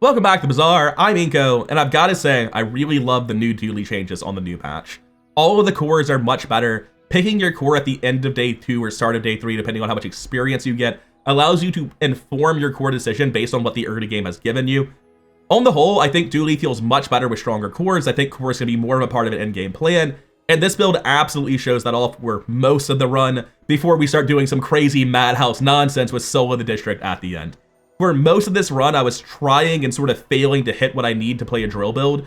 Welcome back to Bazaar. I'm Inko, and I've got to say, I really love the new Dooley changes on the new patch. All of the cores are much better. Picking your core at the end of day 2 or start of day 3, depending on how much experience you get, allows you to inform your core decision based on what the early game has given you. On the whole, I think Dooley feels much better with stronger cores. I think cores can be more of a part of an end-game plan, and this build absolutely shows that off for most of the run before we start doing some crazy madhouse nonsense with Solo the District at the end. For most of this run, I was trying and sort of failing to hit what I need to play a drill build,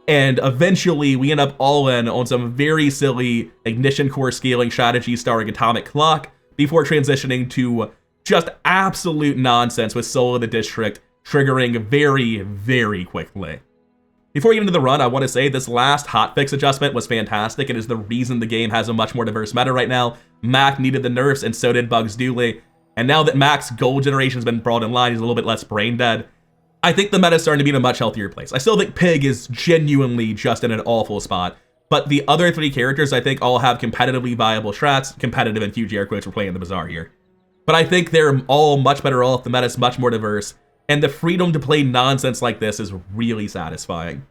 and eventually we end up all in on some very silly ignition core scaling strategy starring Atomic Clock before transitioning to just absolute nonsense with Solo the District triggering very, very quickly. Before we get into the run, I want to say this last hotfix adjustment was fantastic and is the reason the game has a much more diverse meta right now. Mac needed the nerfs and so did Bugs Dooley. And now that Mac's gold generation has been brought in line, he's a little bit less brain dead. I think the meta is starting to be in a much healthier place. I still think Pig is genuinely just in an awful spot, but the other 3 characters I think all have competitively viable strats, competitive and huge air quotes for playing the Bazaar here. But I think they're all much better off, the meta is much more diverse, and the freedom to play nonsense like this is really satisfying.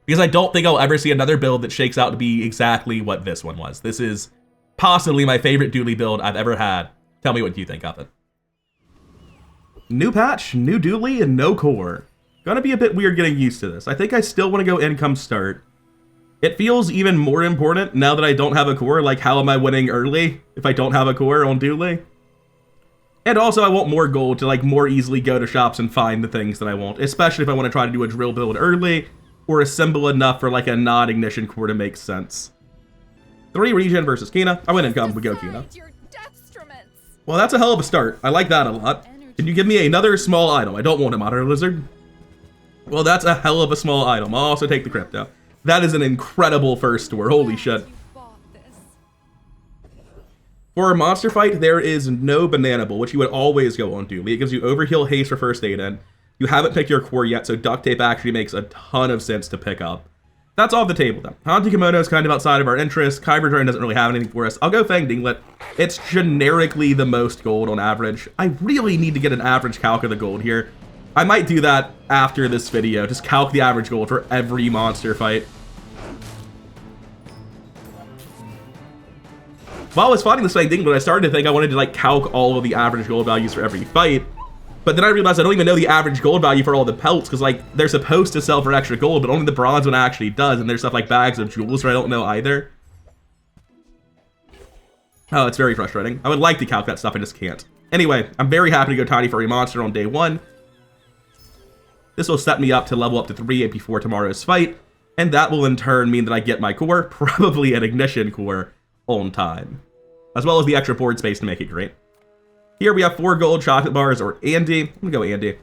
Because I don't think I'll ever see another build that shakes out to be exactly what this one was. This is possibly my favorite Dooley build I've ever had. Tell me what you think of it. New patch, new Dooley, and no core. Gonna be a bit weird getting used to this. I think I still want to go income start. It feels even more important now that I don't have a core, like how am I winning early if I don't have a core on Dooley? And also I want more gold to like more easily go to shops and find the things that I want, especially if I want to try to do a drill build early or assemble enough for like a non-ignition core to make sense. 3 regen versus Kina. I went income, we go Kina. Well, that's a hell of a start. I like that a lot. Can you give me another small item? I don't want a Monitor Lizard. Well, that's a hell of a small item. I'll also take the Crypto. That is an incredible first store. Holy shit. For a monster fight, there is no Banana Bowl, which you would always go on Dooley. It gives you overheal haste for first aid in. You haven't picked your core yet, so Duct Tape actually makes a ton of sense to pick up. That's off the table, though. Hanti Kimono is kind of outside of our interest. Kyber Drone doesn't really have anything for us. I'll go Fang Dinglet. It's generically the most gold on average. I really need to get an average calc of the gold here. I might do that after this video. Just calc the average gold for every monster fight. While I was fighting this Fang Dinglet, I started to think I wanted to like calc all of the average gold values for every fight. But then I realized I don't even know the average gold value for all the pelts, because like they're supposed to sell for extra gold, but only the bronze one actually does, and there's stuff like bags of jewels where I don't know either. Oh, it's very frustrating. I would like to calc that stuff, I just can't. Anyway, I'm very happy to go Tiny Furry Monster on day 1. This will set me up to level up to 3 before tomorrow's fight, and that will in turn mean that I get my core, probably an ignition core, on time. As well as the extra board space to make it great. Here we have 4 gold chocolate bars, or Andy. I'm gonna go Andy.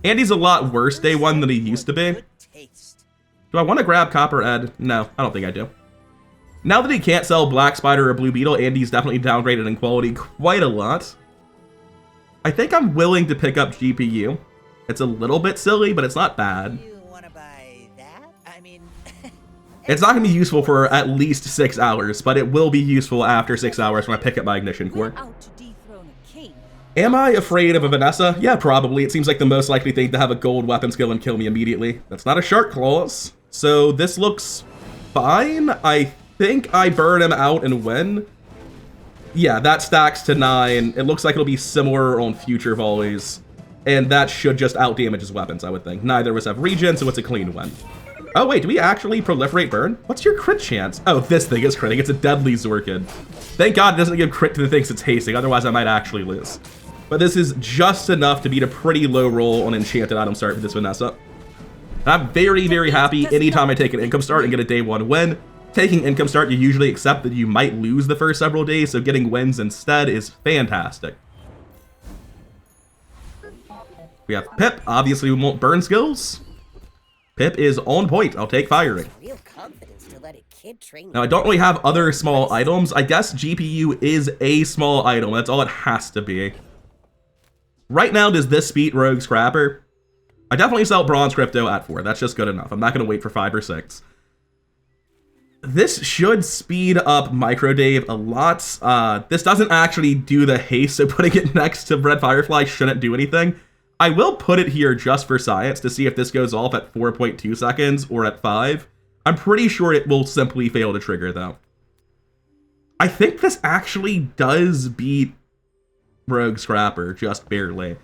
Andy's a lot worse day 1 than he used to be. Do I want to grab Copper Ed? No, I don't think I do. Now that he can't sell Black Spider or Blue Beetle, Andy's definitely downgraded in quality quite a lot. I think I'm willing to pick up GPU. It's a little bit silly, but it's not bad. You wanna buy that? I mean, it's not gonna be useful for at least 6 hours, but it will be useful after 6 hours when I pick up my ignition core. Am I afraid of a Vanessa? Yeah, probably. It seems like the most likely thing to have a gold weapon skill and kill me immediately. That's not a Shark Claws. So this looks fine. I think I burn him out and win. Yeah, that stacks to 9. It looks like it'll be similar on future volleys. And that should just outdamage his weapons, I would think. Neither of us have regen, so it's a clean win. Oh wait, do we actually proliferate burn? What's your crit chance? Oh, this thing is critting. It's a deadly Zorkid. Thank God it doesn't give crit to the things it's hasting, otherwise I might actually lose. But this is just enough to beat a pretty low roll on Enchanted Item Start for this Vanessa. And I'm very, very happy anytime I take an Income Start and get a day 1 win. Taking Income Start, you usually accept that you might lose the first several days, so getting wins instead is fantastic. We have Pip. Obviously, we want burn skills. Pip is on point. I'll take firing. Now, I don't really have other small items. I guess GPU is a small item. That's all it has to be. Right now, does this beat Rogue Scrapper? I definitely sell Bronze Crypto at 4. That's just good enough. I'm not going to wait for 5 or 6. This should speed up Micro Dave a lot. This doesn't actually do the haste, so putting it next to Red Firefly shouldn't do anything. I will put it here just for science to see if this goes off at 4.2 seconds or at 5. I'm pretty sure it will simply fail to trigger, though. I think this actually does beat Rogue Scrapper, just barely.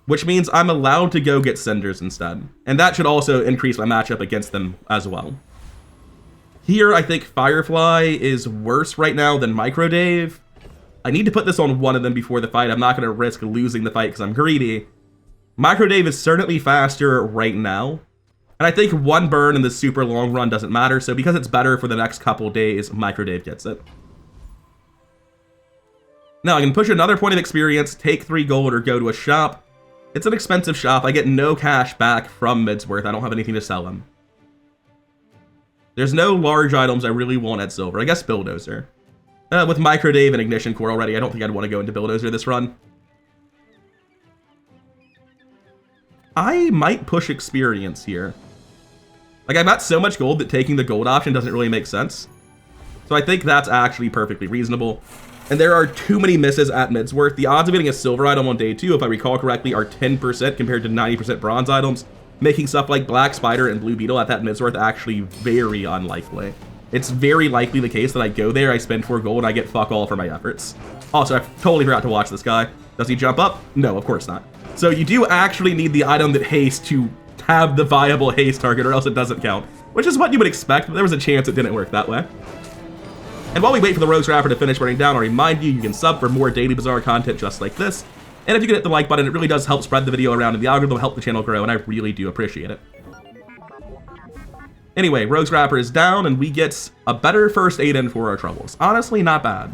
Which means I'm allowed to go get Cinders instead. And that should also increase my matchup against them as well. Here, I think Firefly is worse right now than Microdave. I need to put this on one of them before the fight. I'm not going to risk losing the fight because I'm greedy. Microdave is certainly faster right now. And I think one burn in the super long run doesn't matter. So because it's better for the next couple days, Microdave gets it. Now I can push another point of experience, take 3 gold, or go to a shop. It's an expensive shop. I get no cash back from Midsworth. I don't have anything to sell him. There's no large items I really want at silver. I guess Bulldozer. With Microdave and Ignition Core already, I don't think I'd want to go into Bulldozer this run. I might push experience here. Like, I've got so much gold that taking the gold option doesn't really make sense. So I think that's actually perfectly reasonable. And there are too many misses at Midsworth. The odds of getting a silver item on day 2, if I recall correctly, are 10% compared to 90% bronze items, making stuff like Black Spider and Blue Beetle at that Midsworth actually very unlikely. It's very likely the case that I go there, I spend 4 gold, and I get fuck all for my efforts. Also, I totally forgot to watch this guy. Does he jump up? No, of course not. So you do actually need the item that haste to have the viable haste target, or else it doesn't count, which is what you would expect, but there was a chance it didn't work that way. And while we wait for the Rogue Scrapper to finish burning down, I'll remind you, you can sub for more daily Bazaar content just like this. And if you can hit the like button, it really does help spread the video around, and the algorithm will help the channel grow, and I really do appreciate it. Anyway, Rogue Scrapper is down, and we get a better first aid in for our troubles. Honestly, not bad.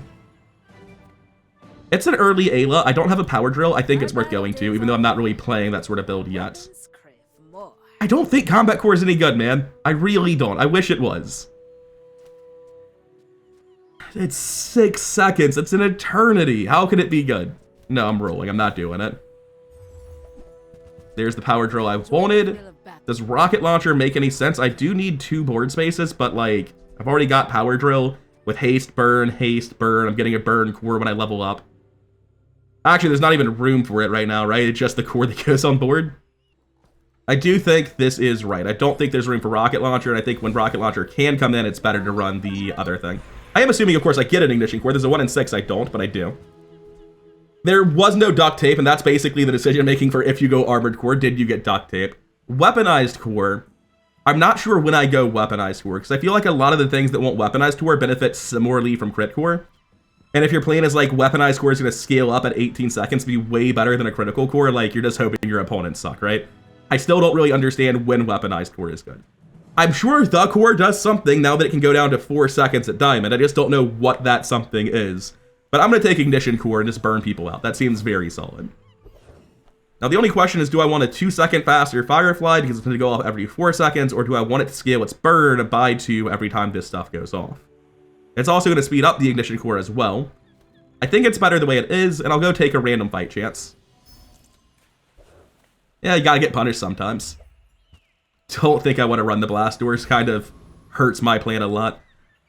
It's an early Ayla. I don't have a power drill. I think it's worth going to, even though I'm not really playing that sort of build yet. I don't think Combat Core is any good, man. I really don't. I wish it was. It's 6 seconds. It's an eternity. How can it be good? No, I'm rolling. I'm not doing it. There's the power drill I wanted. Does rocket launcher make any sense? I do need 2 board spaces, but like, I've already got power drill with haste, burn, haste, burn. I'm getting a burn core when I level up. Actually, there's not even room for it right now, right? It's just the core that goes on board. I do think this is right. I don't think there's room for rocket launcher, and I think when rocket launcher can come in, it's better to run the other thing. I am assuming, of course, I get an ignition core. There's a 1 in 6 I don't, but I do. There was no duct tape, and that's basically the decision making for if you go armored core. Did you get duct tape? Weaponized core. I'm not sure when I go weaponized core, because I feel like a lot of the things that won't weaponized core benefit similarly from crit core. And if your plan is like weaponized core is going to scale up at 18 seconds to be way better than a critical core, like you're just hoping your opponents suck, right? I still don't really understand when weaponized core is good. I'm sure the core does something now that it can go down to 4 seconds at diamond. I just don't know what that something is. But I'm going to take ignition core and just burn people out. That seems very solid. Now the only question is, do I want a 2-second faster Firefly because it's going to go off every 4 seconds, or do I want it to scale its burn by 2 every time this stuff goes off? It's also going to speed up the ignition core as well. I think it's better the way it is, and I'll go take a random fight chance. Yeah, you gotta get punished sometimes. Don't think I want to run the blast doors. Kind of hurts my plan a lot.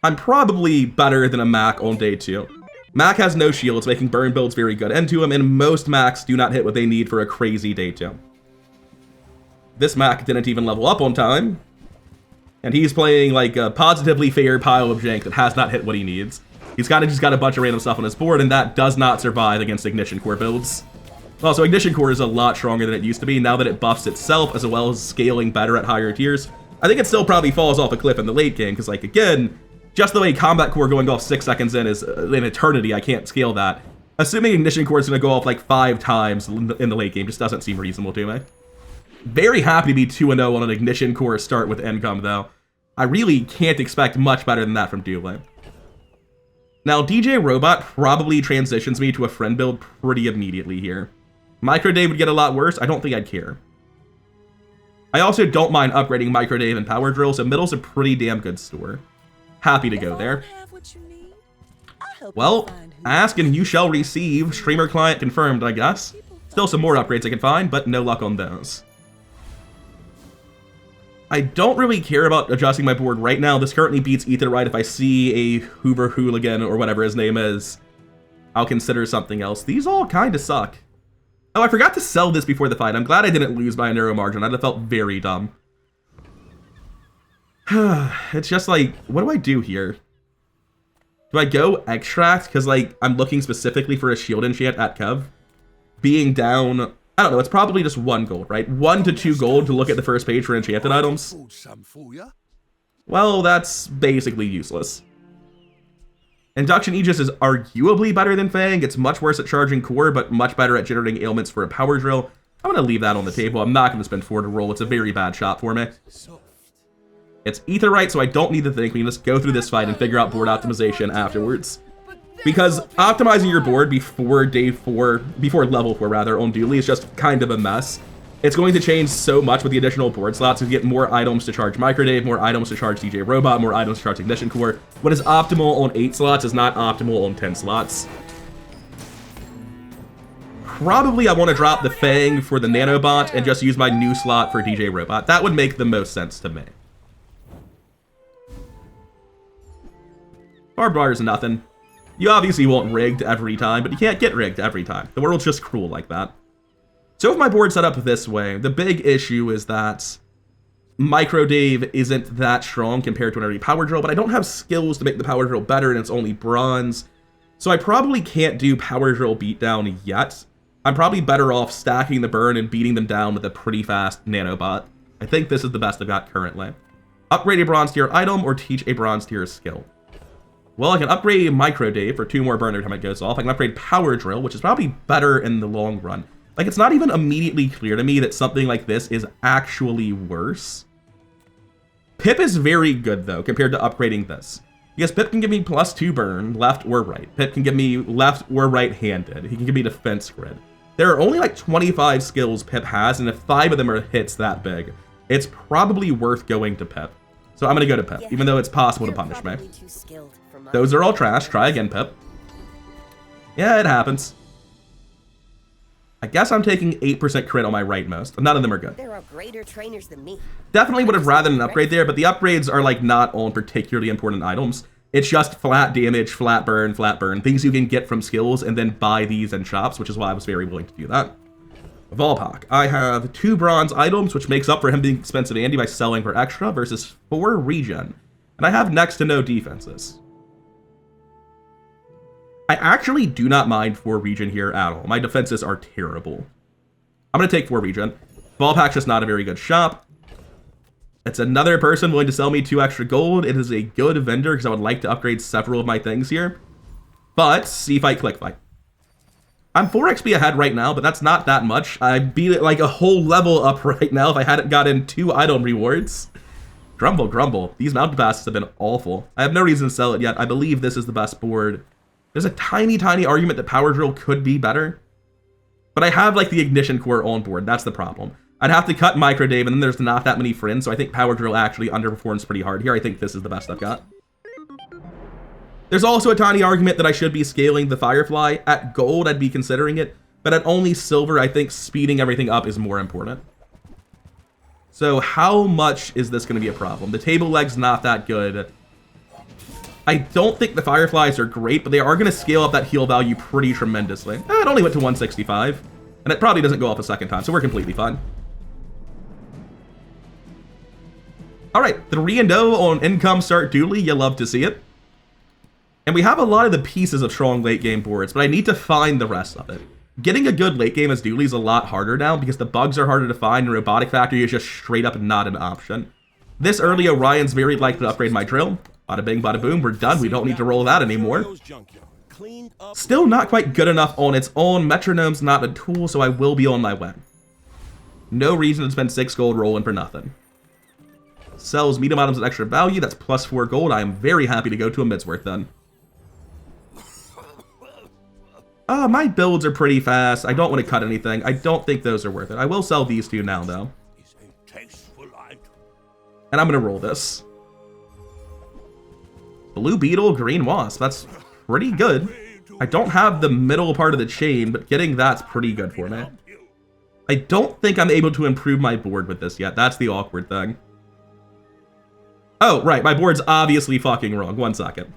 I'm probably better than a Mac on day 2. Mac has no shields, making burn builds very good into him, and most Macs do not hit what they need for a crazy day 2. This Mac didn't even level up on time, and he's playing like a positively fair pile of jank that has not hit what he needs. He's kind of just got a bunch of random stuff on his board, and that does not survive against Ignition Core builds. Also, Ignition Core is a lot stronger than it used to be now that it buffs itself, as well as scaling better at higher tiers. I think it still probably falls off a cliff in the late game, because, like, again, just the way Combat Core going off 6 seconds in is an eternity. I can't scale that. Assuming Ignition Core is going to go off like 5 times in the late game just doesn't seem reasonable to me. Very happy to be 2-0 on an Ignition Core start with income, though. I really can't expect much better than that from Dooley. Now, DJ Robot probably transitions me to a friend build pretty immediately here. Microdave would get a lot worse. I don't think I'd care. I also don't mind upgrading Microdave and Power Drill, so middle's a pretty damn good store. Happy to go there. Well, ask and you shall receive. Streamer client confirmed, I guess. Still some more upgrades I can find, but no luck on those. I don't really care about adjusting my board right now. This currently beats Etherite. If I see a Hoover Hooligan or whatever his name is, I'll consider something else. These all kind of suck. Oh, I forgot to sell this before the fight. I'm glad I didn't lose by a narrow margin. I'd have felt very dumb. It's just like, what do I do here? Do I go extract? Because, like, I'm looking specifically for a shield enchant at Kev. Being down, I don't know, it's probably just 1 gold, right? 1 to 2 gold to look at the first page for enchanted items. Well, that's basically useless. Induction Aegis is arguably better than Fang. It's much worse at charging core, but much better at generating ailments for a power drill. I'm going to leave that on the table. I'm not going to spend 4 to roll. It's a very bad shot for me. It's Aetherite, so I don't need to think. We can just go through this fight and figure out board optimization afterwards. Because optimizing your board before level 4 rather, on Dooley is just kind of a mess. It's going to change so much with the additional board slots to get more items to charge Microdave, more items to charge DJ Robot, more items to charge Ignition Core. What is optimal on 8 slots is not optimal on 10 slots. Probably I want to drop the Fang for the Nanobot and just use my new slot for DJ Robot. That would make the most sense to me. Barbed wire is nothing. You obviously want rigged every time, but you can't get rigged every time. The world's just cruel like that. So with my board set up this way, the big issue is that Microdave isn't that strong compared to an early power drill, but I don't have skills to make the power drill better, and it's only bronze. So I probably can't do power drill beatdown yet. I'm probably better off stacking the burn and beating them down with a pretty fast nanobot. I think this is the best I've got currently. Upgrade a bronze tier item or teach a bronze tier skill. Well, I can upgrade Microdave for 2 more burn every time it goes off. I can upgrade Power Drill, which is probably better in the long run. Like, it's not even immediately clear to me that something like this is actually worse. Pip is very good, though, compared to upgrading this. Because Pip can give me +2 burn, left or right. Pip can give me left or right-handed. He can give me defense grid. There are only like 25 skills Pip has, and if 5 of them are hits that big, it's probably worth going to Pip. So I'm going to go to Pip, even though it's possible to punish me. Those are all trash. Try again, Pip. Yeah, it happens. I guess I'm taking 8% crit on my rightmost. None of them are good. There are greater trainers than me. Definitely would have rather an upgrade there, but the upgrades are like not on particularly important items. It's just flat damage, flat burn, things you can get from skills and then buy these in shops, which is why I was very willing to do that. Volpak. I have 2 bronze items, which makes up for him being expensive Andy by selling for extra, versus 4 regen. And I have next to no defenses. I actually do not mind 4 regen here at all. My defenses are terrible. I'm going to take 4 regen. Volpak's just not a very good shop. It's another person willing to sell me 2 extra gold. It is a good vendor because I would like to upgrade several of my things here. But, C-Fight, Click Fight. I'm 4 XP ahead right now, but that's not that much. I'd be like a whole level up right now if I hadn't gotten 2 item rewards. Grumble, grumble. These mountain passes have been awful. I have no reason to sell it yet. I believe this is the best board. There's a tiny argument that Power Drill could be better. But I have, like, the Ignition Core on board. That's the problem. I'd have to cut Microdave, and then there's not that many friends, so I think Power Drill actually underperforms pretty hard here. I think this is the best I've got. There's also a tiny argument that I should be scaling the Firefly. At gold, I'd be considering it. But at only silver, I think speeding everything up is more important. So how much is this going to be a problem? The table leg's not that good. I don't think the Fireflies are great, but they are going to scale up that heal value pretty tremendously. It only went to 165, and it probably doesn't go up a second time, so we're completely fine. Alright, 3-0 on income start Dooley. You love to see it. And we have a lot of the pieces of strong late game boards, but I need to find the rest of it. Getting a good late game as Dooley is a lot harder now because the bugs are harder to find and Robotic Factory is just straight up not an option. This early, Orion's very likely to upgrade my drill. Bada bing, bada boom, we're done. We don't need to roll that anymore. Still not quite good enough on its own. Metronome's not a tool, so I will be on my way. No reason to spend 6 gold rolling for nothing. Sells medium items at extra value. That's +4 gold. I am very happy to go to a Midsworth then. My builds are pretty fast. I don't want to cut anything. I don't think those are worth it. I will sell these 2 now, though. And I'm going to roll this. Blue Beetle, Green Wasp. That's pretty good. I don't have the middle part of the chain, but getting that's pretty good for me. I don't think I'm able to improve my board with this yet. That's the awkward thing. Oh, right. My board's obviously fucking wrong. 1 second.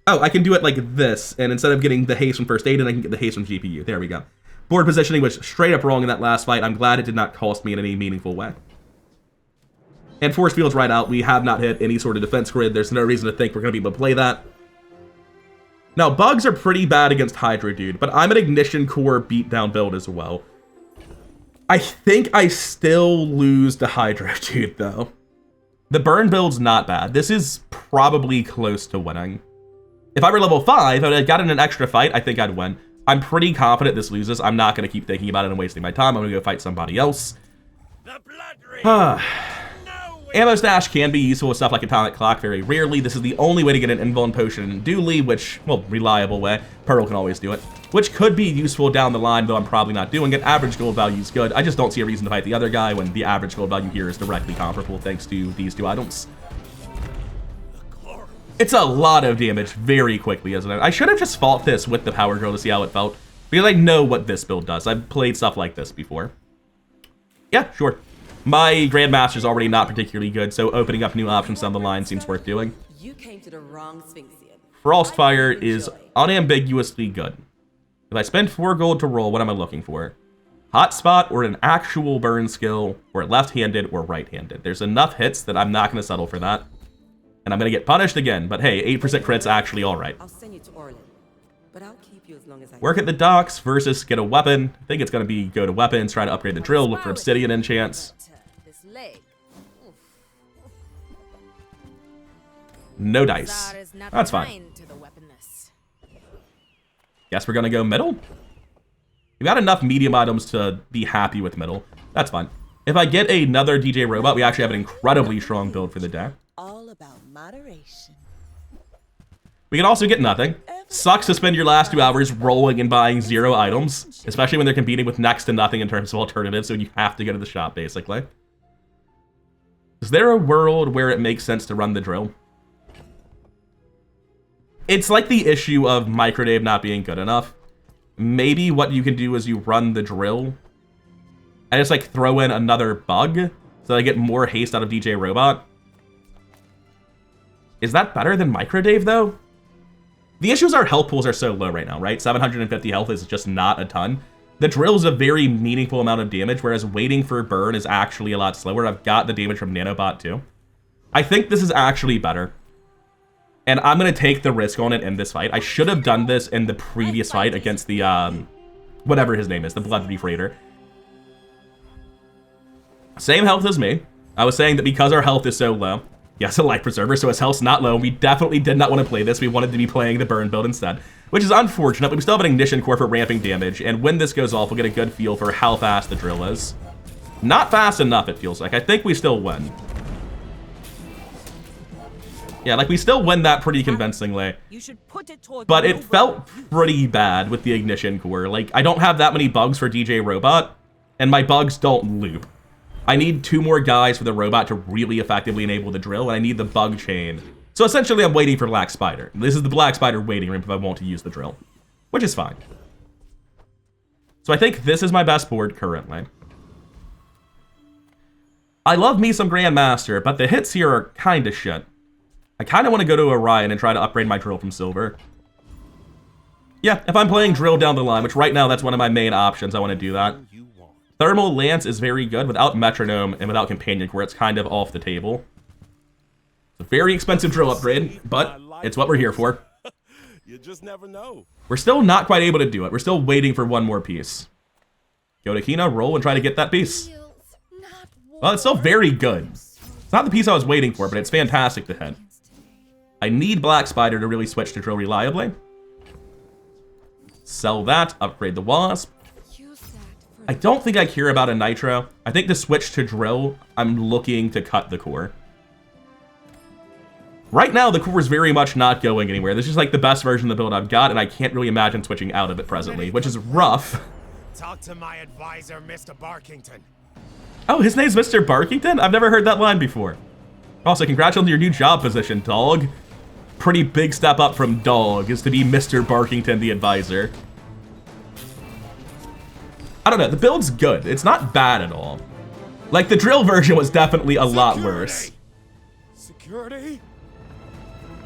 Oh, I can do it like this, and instead of getting the haste from first aid, I can get the haste from GPU. There we go. Board positioning was straight up wrong in that last fight. I'm glad it did not cost me in any meaningful way. And force field's right out. We have not hit any sort of defense grid. There's no reason to think we're going to be able to play that. Now, bugs are pretty bad against Hydro Dude, but I'm an Ignition Core beatdown build as well. I think I still lose to Hydro Dude, though. The burn build's not bad. This is probably close to winning. If I were level 5, and I got in an extra fight, I think I'd win. I'm pretty confident this loses. I'm not going to keep thinking about it and wasting my time. I'm going to go fight somebody else. Ammo stash can be useful with stuff like Atomic Clock very rarely. This is the only way to get an invuln potion in Dooley, which, well, reliable way. Pearl can always do it. Which could be useful down the line, though I'm probably not doing it. Average gold value is good. I just don't see a reason to fight the other guy when the average gold value here is directly comparable thanks to these two items. It's a lot of damage very quickly, isn't it? I should have just fought this with the Power Drill to see how it felt, because I know what this build does. I've played stuff like this before. Yeah, sure. My Grandmaster's already not particularly good, so opening up new options down the line seems worth doing. You came to the wrong Sphinxian. Frostfire is unambiguously good. If I spend 4 gold to roll, what am I looking for? Hotspot or an actual burn skill, or left-handed or right-handed. There's enough hits that I'm not going to settle for that. And I'm going to get punished again, but hey, 8% crit's actually alright. I'll send you to Orlin, but I'll keep you as long as I Work at the docks versus get a weapon. I think it's going to be go to weapons, try to upgrade the drill, look for obsidian enchants. No dice. That's fine. Guess we're going to go middle? We've got enough medium items to be happy with middle. That's fine. If I get another DJ robot, we actually have an incredibly strong build for the day. All about moderation. We can also get nothing. Sucks to spend your last 2 hours rolling and buying 0 items, especially when they're competing with next to nothing in terms of alternatives, so you have to go to the shop, basically. Is there a world where it makes sense to run the drill? It's like the issue of Microdave not being good enough. Maybe what you can do is you run the drill and just like throw in another bug so I get more haste out of DJ Robot. Is that better than Microdave though? The issue is our health pools are so low right now, right? 750 health is just not a ton. The drill is a very meaningful amount of damage, whereas waiting for burn is actually a lot slower. I've got the damage from Nanobot too. I think this is actually better. And I'm going to take the risk on it in this fight. I should have done this in the previous fight against the, whatever his name is, the Blood Reef Raider. Same health as me. I was saying that because our health is so low, yes, a life preserver, so his health's not low. We definitely did not want to play this. We wanted to be playing the burn build instead, which is unfortunate, but we still have an Ignition Core for ramping damage. And when this goes off, we'll get a good feel for how fast the drill is. Not fast enough, it feels like. I think we still win. Yeah, like we still win that pretty convincingly, but it felt pretty bad with the Ignition Core. Like, I don't have that many bugs for DJ Robot, and my bugs don't loop. I need 2 more guys for the robot to really effectively enable the drill, and I need the bug chain. So essentially, I'm waiting for Black Spider. This is the Black Spider waiting room if I want to use the drill, which is fine. So I think this is my best board currently. I love me some Grandmaster, but the hits here are kind of shit. I kind of want to go to Orion and try to upgrade my drill from silver. Yeah, if I'm playing drill down the line, which right now that's one of my main options, I want to do that. Thermal Lance is very good. Without Metronome and without Companion Core, it's kind of off the table. It's a very expensive drill upgrade, but it's what we're here for. You just never know. We're still not quite able to do it. We're still waiting for one more piece. Go to Kina, roll, and try to get that piece. Well, it's still very good. It's not the piece I was waiting for, but it's fantastic to hit. I need Black Spider to really switch to drill reliably. Sell that, upgrade the Wasp. I don't think I care about a Nitro. I think to switch to drill, I'm looking to cut the core. Right now, the core is very much not going anywhere. This is like the best version of the build I've got, and I can't really imagine switching out of it presently, which is rough. Talk to my advisor, Mr. Barkington. Oh, his name's Mr. Barkington? I've never heard that line before. Also, congrats on your new job position, dog. Pretty big step up from dog is to be Mr. Barkington, the advisor. I don't know, the build's good. It's not bad at all. Like, the drill version was definitely a lot worse. Security?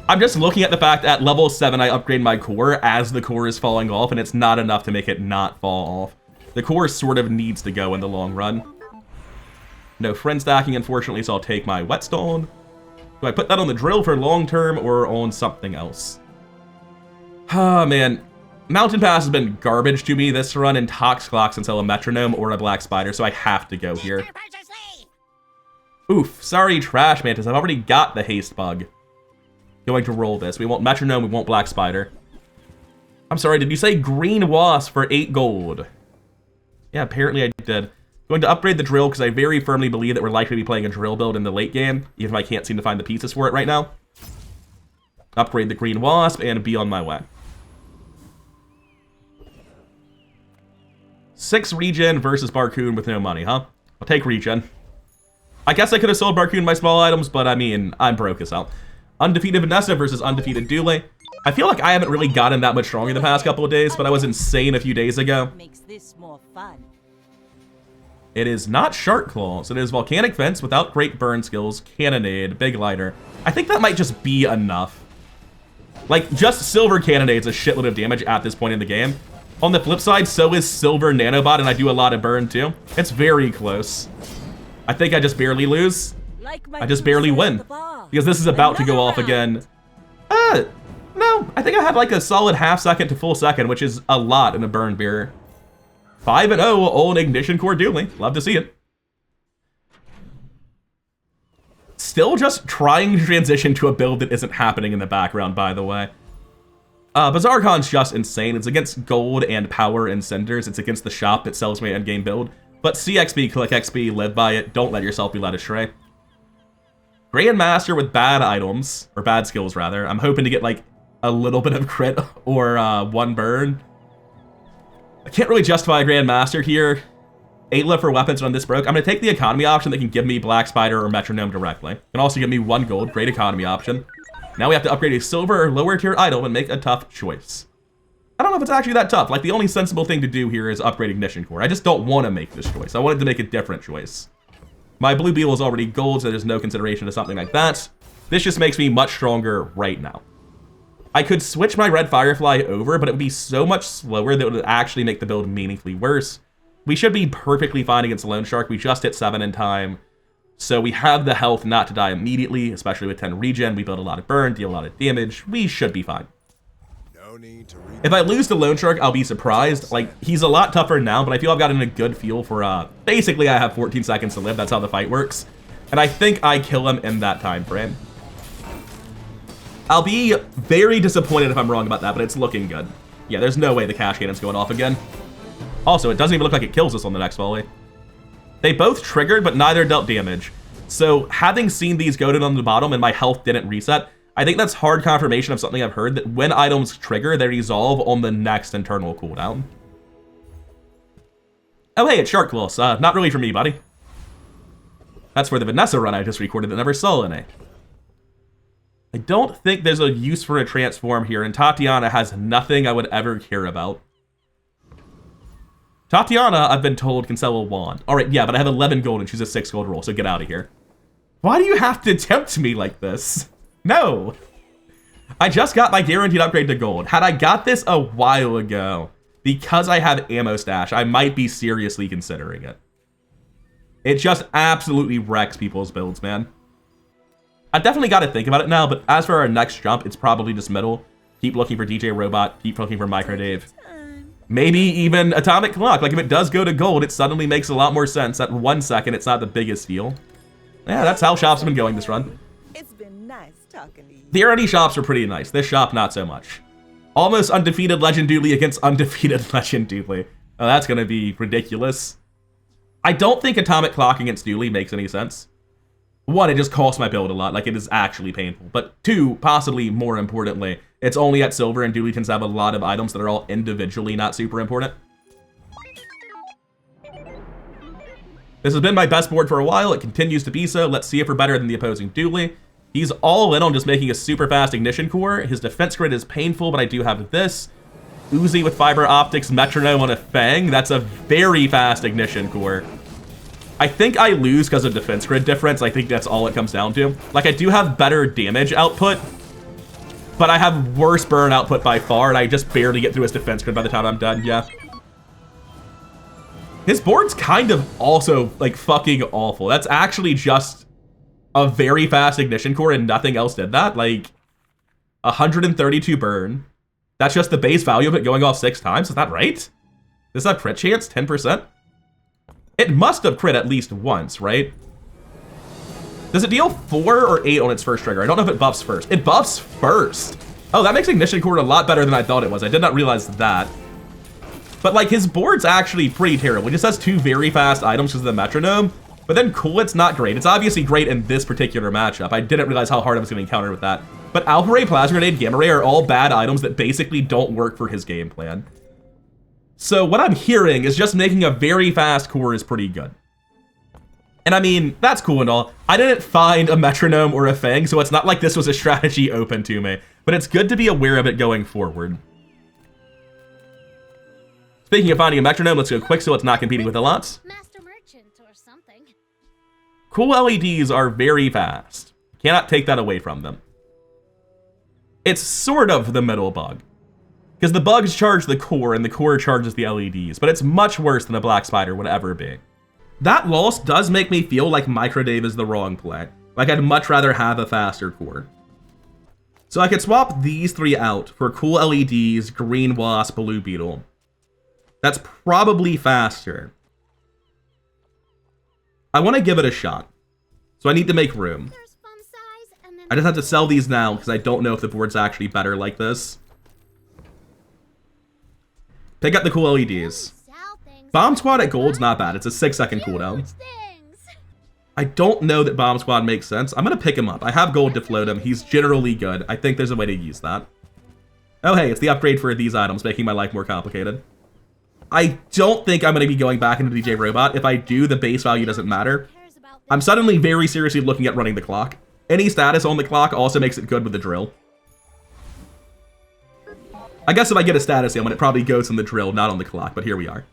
I'm just looking at the fact at level 7 I upgrade my core as the core is falling off, and it's not enough to make it not fall off. The core sort of needs to go in the long run. No friend stacking, unfortunately, so I'll take my whetstone. Do I put that on the drill for long term or on something else? Ah, man. Mountain Pass has been garbage to me this run, and Tox Clocks until a metronome or a black spider, so I have to go here. Oof, sorry, Trash Mantis. I've already got the haste bug. Going to roll this. We want metronome, we want black spider. I'm sorry, did you say green wasp for 8 gold? Yeah, apparently I did. Going to upgrade the drill because I very firmly believe that we're likely to be playing a drill build in the late game, even if I can't seem to find the pieces for it right now. Upgrade the green wasp and be on my way. 6 regen versus Barcoon with no money, huh? I'll take regen. I guess I could have sold Barcoon my small items, but I mean, I'm broke as hell. Undefeated Vanessa versus undefeated Dooley. I feel like I haven't really gotten that much stronger the past couple of days, but I was insane a few days ago. Makes this more fun. It is not Shark Claws. It is Volcanic Fence without great burn skills, Cannonade, Big Lighter. I think that might just be enough. Like, just Silver Cannonade's a shitload of damage at this point in the game. On the flip side, so is Silver Nanobot, and I do a lot of burn too. It's very close. I think I just barely lose. I just barely win. Because this is about to go off again. No, I think I had like a solid half second to full second, which is a lot in a burn beer. 5-0 on Ignition Core Dooley. Love to see it. Still just trying to transition to a build that isn't happening in the background, by the way. Bazaar Con's just insane. It's against gold and power and cinders. It's against the shop that sells my endgame build. But CXP, click XP, live by it. Don't let yourself be led astray. Grandmaster with bad items, or bad skills rather. I'm hoping to get like a little bit of crit or 1 burn. I can't really justify a Grandmaster here. Ayla for weapons on this broke. I'm going to take the economy option that can give me Black Spider or Metronome directly. Can also give me 1 gold, great economy option. Now we have to upgrade a silver or lower tier item and make a tough choice. I don't know if it's actually that tough. Like, the only sensible thing to do here is upgrade Ignition Core. I just don't want to make this choice. I wanted to make a different choice. My Blue Beetle is already gold, so there's no consideration to something like that. This just makes me much stronger right now. I could switch my Red Firefly over, but it would be so much slower that it would actually make the build meaningfully worse. We should be perfectly fine against Lone Shark. We just hit 7 in time. So we have the health not to die immediately, especially with 10 regen. We build a lot of burn, deal a lot of damage. We should be fine. No need to If I lose to Lone Shark, I'll be surprised. Like, he's a lot tougher now, but I feel I've gotten a good feel for, basically I have 14 seconds to live. That's how the fight works. And I think I kill him in that time frame. I'll be very disappointed if I'm wrong about that, but it's looking good. Yeah, there's no way the Cash Cannon's going off again. Also, it doesn't even look like it kills us on the next volley. They both triggered, but neither dealt damage. So, having seen these goaded on the bottom and my health didn't reset, I think that's hard confirmation of something I've heard, that when items trigger, they resolve on the next internal cooldown. Oh hey, it's Shark Claws. Not really for me, buddy. That's for the Vanessa run I just recorded that never saw any. I don't think there's a use for a transform here, and Tatiana has nothing I would ever care about. Tatiana, I've been told, can sell a wand. Alright, yeah, but I have 11 gold and she's a 6 gold roll, so get out of here. Why do you have to tempt me like this? No. I just got my guaranteed upgrade to gold. Had I got this a while ago, because I have ammo stash, I might be seriously considering it. It just absolutely wrecks people's builds, man. I definitely got to think about it now, but as for our next jump, it's probably just middle. Keep looking for DJ Robot, keep looking for Micro Dave. Maybe even Atomic Clock. Like, if it does go to gold, it suddenly makes a lot more sense. At 1 second, it's not the biggest deal. Yeah, that's how shops have been going this run. It's been nice talking to you. The early shops are pretty nice. This shop, not so much. Almost undefeated Legend Dooley against undefeated Legend Dooley. Oh, that's going to be ridiculous. I don't think Atomic Clock against Dooley makes any sense. 1, it just costs my build a lot. Like, it is actually painful. But 2, possibly more importantly, it's only at silver, and Dooley tends to have a lot of items that are all individually not super important. This has been my best board for a while. It continues to be so. Let's see if we're better than the opposing Dooley. He's all in on just making a super fast Ignition Core. His defense grid is painful, but I do have this. Uzi with Fiber Optics, Metronome on a Fang. That's a very fast Ignition Core. I think I lose because of defense grid difference. I think that's all it comes down to. Like, I do have better damage output, but I have worse burn output by far, and I just barely get through his defense grid by the time I'm done, yeah. His board's kind of also, like, fucking awful. That's actually just a very fast ignition core and nothing else did that. Like, 132 burn. That's just the base value of it going off 6 times. Is that right? Is that crit chance? 10%? It must have crit at least once, right? Does it deal 4 or 8 on its first trigger? I don't know if it buffs first. It buffs first. Oh, that makes ignition core a lot better than I thought it was. I did not realize that. But, like, his board's actually pretty terrible. He just has 2 very fast items because of the metronome. But then cool, it's not great. It's obviously great in this particular matchup. I didn't realize how hard I was going to encounter with that. But Alpha Ray, Plasma Grenade, Gamma Ray are all bad items that basically don't work for his game plan. So what I'm hearing is just making a very fast core is pretty good. And I mean, that's cool and all. I didn't find a metronome or a fang, so it's not like this was a strategy open to me. But it's good to be aware of it going forward. Speaking of finding a metronome, let's go quick so it's not competing with the lots. Master merchant or something. Cool LEDs are very fast. Cannot take that away from them. It's sort of the middle bug. Because the bugs charge the core and the core charges the LEDs, but it's much worse than a Black Spider would ever be. That loss does make me feel like Microdave is the wrong play. Like I'd much rather have a faster core. So I could swap these 3 out for cool LEDs, green wasp, blue beetle. That's probably faster. I want to give it a shot. So I need to make room. There's fun size, and then I just have to sell these now because I don't know if the board's actually better like this. Pick up the cool LEDs. sell things. Bomb Squad at gold's not bad. It's a 6-second cooldown. Huge things. I don't know that Bomb Squad makes sense. I'm going to pick him up. I have gold to float him. He's generally good. I think there's a way to use that. Oh, hey, it's the upgrade for these items, making my life more complicated. I don't think I'm going to be going back into DJ Robot. If I do, the base value doesn't matter. Cares about I'm suddenly very seriously looking at running the clock. Any status on the clock also makes it good with the drill. I guess if I get a status ailment, it probably goes in the drill, not on the clock, but here we are.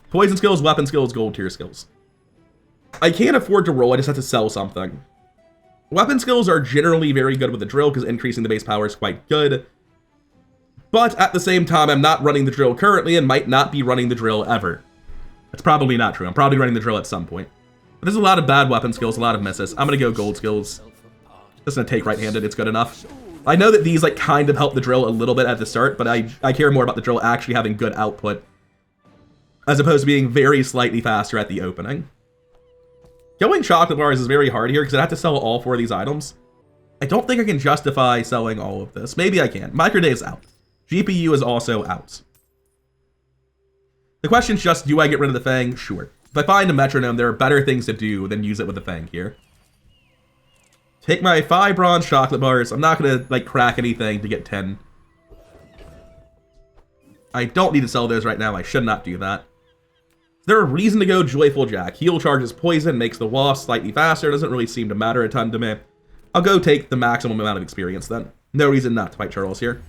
Poison skills, weapon skills, gold tier skills. I can't afford to roll, I just have to sell something. Weapon skills are generally very good with the drill because increasing the base power is quite good. But at the same time, I'm not running the drill currently and might not be running the drill ever. That's probably not true. I'm probably running the drill at some point. But there's a lot of bad weapon skills, a lot of misses. I'm going to go gold skills. Just going to take right-handed. It's good enough. I know that these like kind of help the drill a little bit at the start, but I care more about the drill actually having good output as opposed to being very slightly faster at the opening. Going chocolate bars is very hard here because I have to sell all 4 of these items. I don't think I can justify selling all of this. Maybe I can. Microday's out. GPU is also out. The question's just, do I get rid of the Fang? Sure. If I find a metronome, there are better things to do than use it with the Fang here. Take my 5 bronze chocolate bars. I'm not going to, like, crack anything to get 10. I don't need to sell those right now. I should not do that. Is there a reason to go Joyful Jack? Heal charges poison, makes the wasp slightly faster. Doesn't really seem to matter a ton to me. I'll go take the maximum amount of experience then. No reason not to fight Charles here.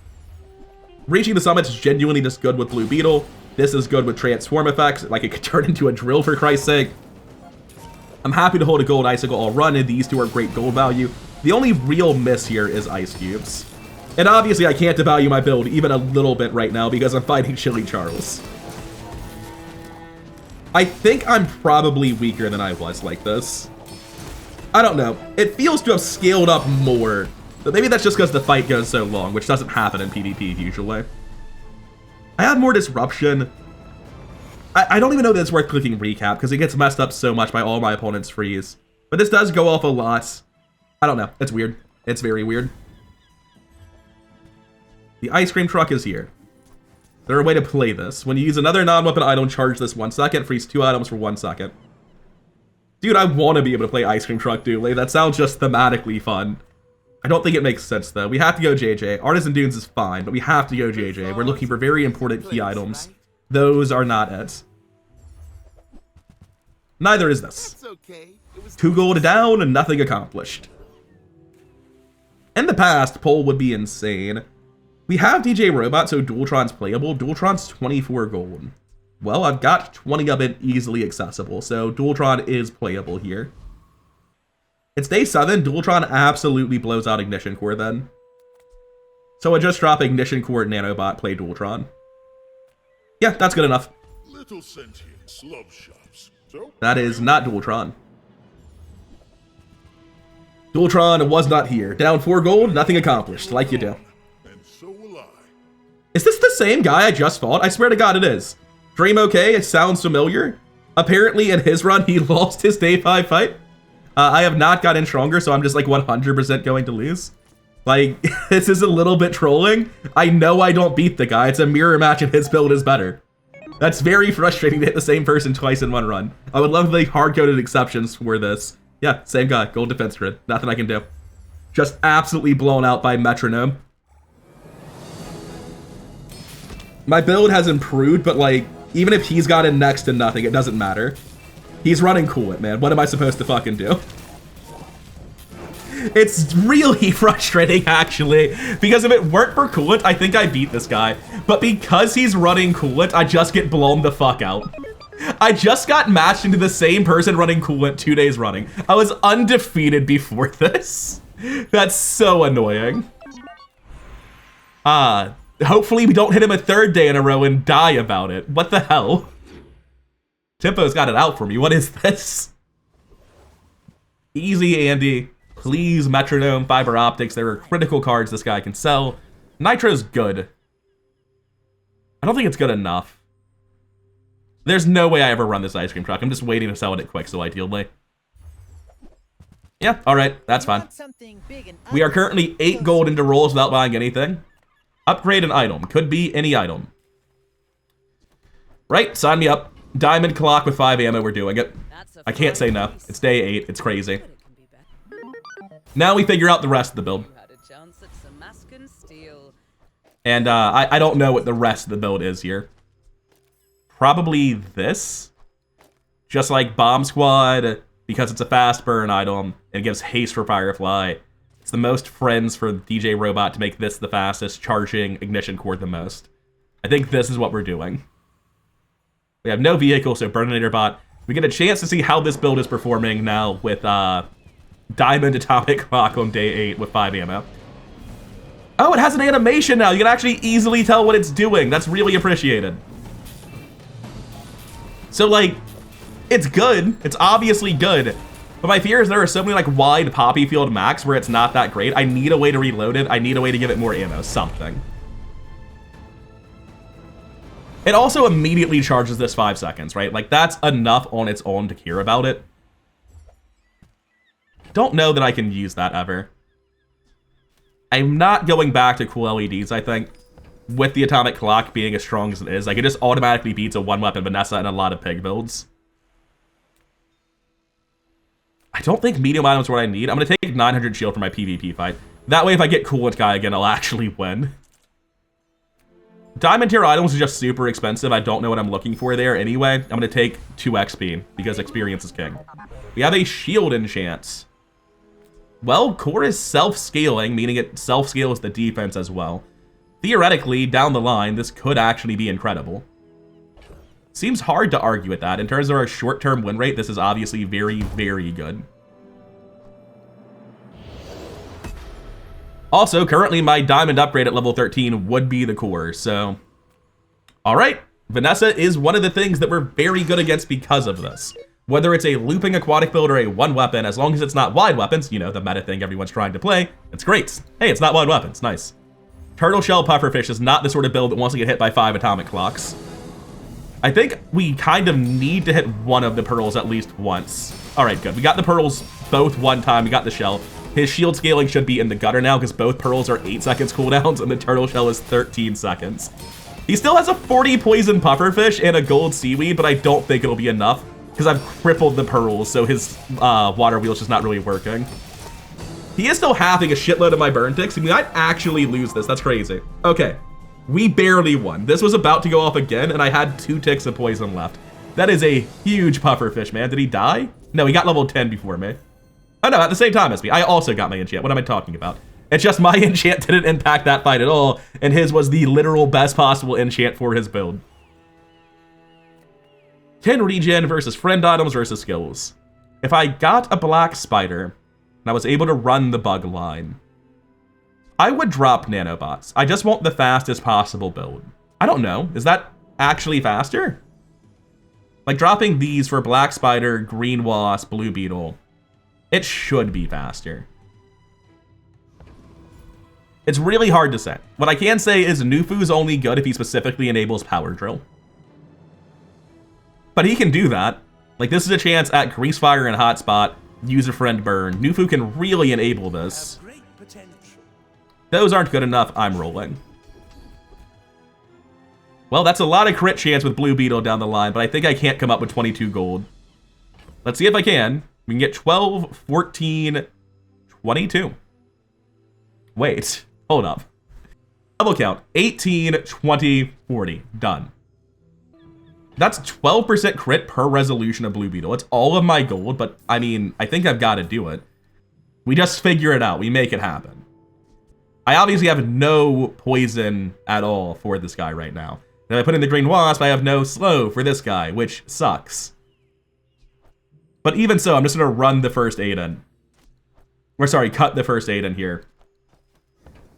Reaching the summit is genuinely just good with Blue Beetle. This is good with transform effects. Like, it could turn into a drill for Christ's sake. I'm happy to hold a gold icicle all run, and these 2 are great gold value. The only real miss here is ice cubes. And obviously I can't devalue my build even a little bit right now because I'm fighting Chili Charles. I think I'm probably weaker than I was like this. I don't know. It feels to have scaled up more. But maybe that's just because the fight goes so long, which doesn't happen in PvP usually. I have more disruption. I don't even know that it's worth clicking recap because it gets messed up so much by all my opponents' freeze. But this does go off a lot. I don't know. It's weird. It's very weird. The ice cream truck is here. Is there a way to play this? When you use another non-weapon item, charge this 1 second, freeze 2 items for 1 second. Dude, I want to be able to play ice cream truck Dooley. That sounds just thematically fun. I don't think it makes sense though. We have to go JJ. Artisan Dunes is fine, but we have to go JJ. We're looking for very important key items. Those are not it. Neither is this. 2 gold down and nothing accomplished. In the past, poll would be insane. We have DJ Robot, so Dualtron's playable. Dualtron's 24 gold. Well, I've got 20 of it easily accessible, so Dualtron is playable here. It's day 7. Dualtron absolutely blows out Ignition Core then. So I just drop Ignition Core Nanobot, play Dualtron. Yeah, that's good enough. Crystal sentience love shops. So That is not Dualtron. Dualtron was not here. Down 4 gold, nothing accomplished, like you do. and so will I. Is this the same guy I just fought? I swear to God it is. Dream okay, it sounds familiar. Apparently in his run, he lost his day 5 fight. I have not gotten stronger, so I'm just like 100% going to lose. Like, this is a little bit trolling. I know I don't beat the guy. It's a mirror match and his build is better. That's very frustrating to hit the same person twice in one run. I would love the hard-coded exceptions for this. Yeah, same guy, gold defense grid. Nothing I can do. Just absolutely blown out by Metronome. My build has improved, but like, even if he's gotten next to nothing, it doesn't matter. He's running Coolant, man. What am I supposed to fucking do? It's really frustrating, actually, because if it weren't for Coolant, I think I beat this guy. But because he's running Coolant, I just get blown the fuck out. I just got matched into the same person running Coolant 2 days running. I was undefeated before this. That's so annoying. Hopefully we don't hit him a 3rd day in a row and die about it. What the hell? Tempo's got it out for me. What is this? Easy, Andy. Please, Metronome, Fiber Optics. There are critical cards this guy can sell. Nitro's good. I don't think it's good enough. There's no way I ever run this ice cream truck. I'm just waiting to sell it at Quixel, ideally. Yeah, alright, that's fine. We are currently 8 gold into rolls without buying anything. Upgrade an item. Could be any item. Right, sign me up. Diamond clock with 5 ammo, we're doing it. I can't say no. It's day 8, it's crazy. Now we figure out the rest of the build. And I don't know what the rest of the build is here. Probably this. Just like Bomb Squad, because it's a fast burn item, and it gives haste for Firefly. It's the most friends for DJ Robot to make this the fastest, charging Ignition Cord the most. I think this is what we're doing. We have no vehicle, so Burninator Bot. We get a chance to see how this build is performing now with Diamond Atomic Clock on day 8 with 5 ammo. Oh, it has an animation now. You can actually easily tell what it's doing. That's really appreciated. So, like, it's good. It's obviously good. But my fear is there are so many, like, wide poppy field max where it's not that great. I need a way to reload it. I need a way to give it more ammo. Something. It also immediately charges this 5 seconds, right? Like, that's enough on its own to care about it. Don't know that I can use that ever. I'm not going back to cool LEDs, I think. With the Atomic Clock being as strong as it is, like, it just automatically beats a 1-weapon Vanessa in a lot of pig builds. I don't think medium items are what I need. I'm going to take 900 shield for my PvP fight. That way, if I get Coolant Guy again, I'll actually win. Diamond tier items are just super expensive. I don't know what I'm looking for there anyway. I'm going to take 2 XP because experience is king. We have a shield enchant. Well, core is self-scaling, meaning it self-scales the defense as well. Theoretically, down the line, this could actually be incredible. Seems hard to argue with that. In terms of our short-term win rate, this is obviously very, very good. Also, currently my diamond upgrade at level 13 would be the core, so... Alright, Vanessa is one of the things that we're very good against because of this. Whether it's a looping aquatic build or a 1-weapon, as long as it's not wide weapons, you know, the meta thing everyone's trying to play, it's great. Hey, it's not wide weapons, nice. Turtle Shell Pufferfish is not the sort of build that wants to get hit by 5 atomic clocks. I think we kind of need to hit one of the pearls at least once. Alright, good. We got the pearls both one time, we got the shell. His shield scaling should be in the gutter now because both pearls are 8 seconds cooldowns and the turtle shell is 13 seconds. He still has a 40 poison pufferfish and a gold seaweed, but I don't think it'll be enough because I've crippled the pearls, so his water wheel's just not really working. He is still having a shitload of my burn ticks. We might actually lose this. That's crazy. Okay, we barely won. This was about to go off again, and I had 2 ticks of poison left. That is a huge pufferfish, man. Did he die? No, he got level 10 before me. Oh no, at the same time as me. I also got my enchant. What am I talking about? It's just my enchant didn't impact that fight at all, and his was the literal best possible enchant for his build. 10 regen versus friend items versus skills. If I got a black spider, and I was able to run the bug line, I would drop nanobots. I just want the fastest possible build. I don't know. Is that actually faster? Like dropping these for Black Spider, Green Wasp, Blue Beetle, it should be faster. It's really hard to say. What I can say is Nufu's only good if he specifically enables Power Drill. But he can do that. Like, this is a chance at Grease Fire and Hotspot, User Friend Burn. Nufu can really enable this. Those aren't good enough, I'm rolling. Well, that's a lot of crit chance with Blue Beetle down the line, but I think I can't come up with 22 gold. Let's see if I can. We can get 12, 14, 22. Wait, hold up. Double count, 18, 20, 40, done. That's 12% crit per resolution of Blue Beetle. It's all of my gold, but I mean, I think I've got to do it. We just figure it out. We make it happen. I obviously have no poison at all for this guy right now. If I put in the Green Wasp, I have no slow for this guy, which sucks. But even so, I'm just going to run the first Aiden. Or sorry, cut the first Aiden here.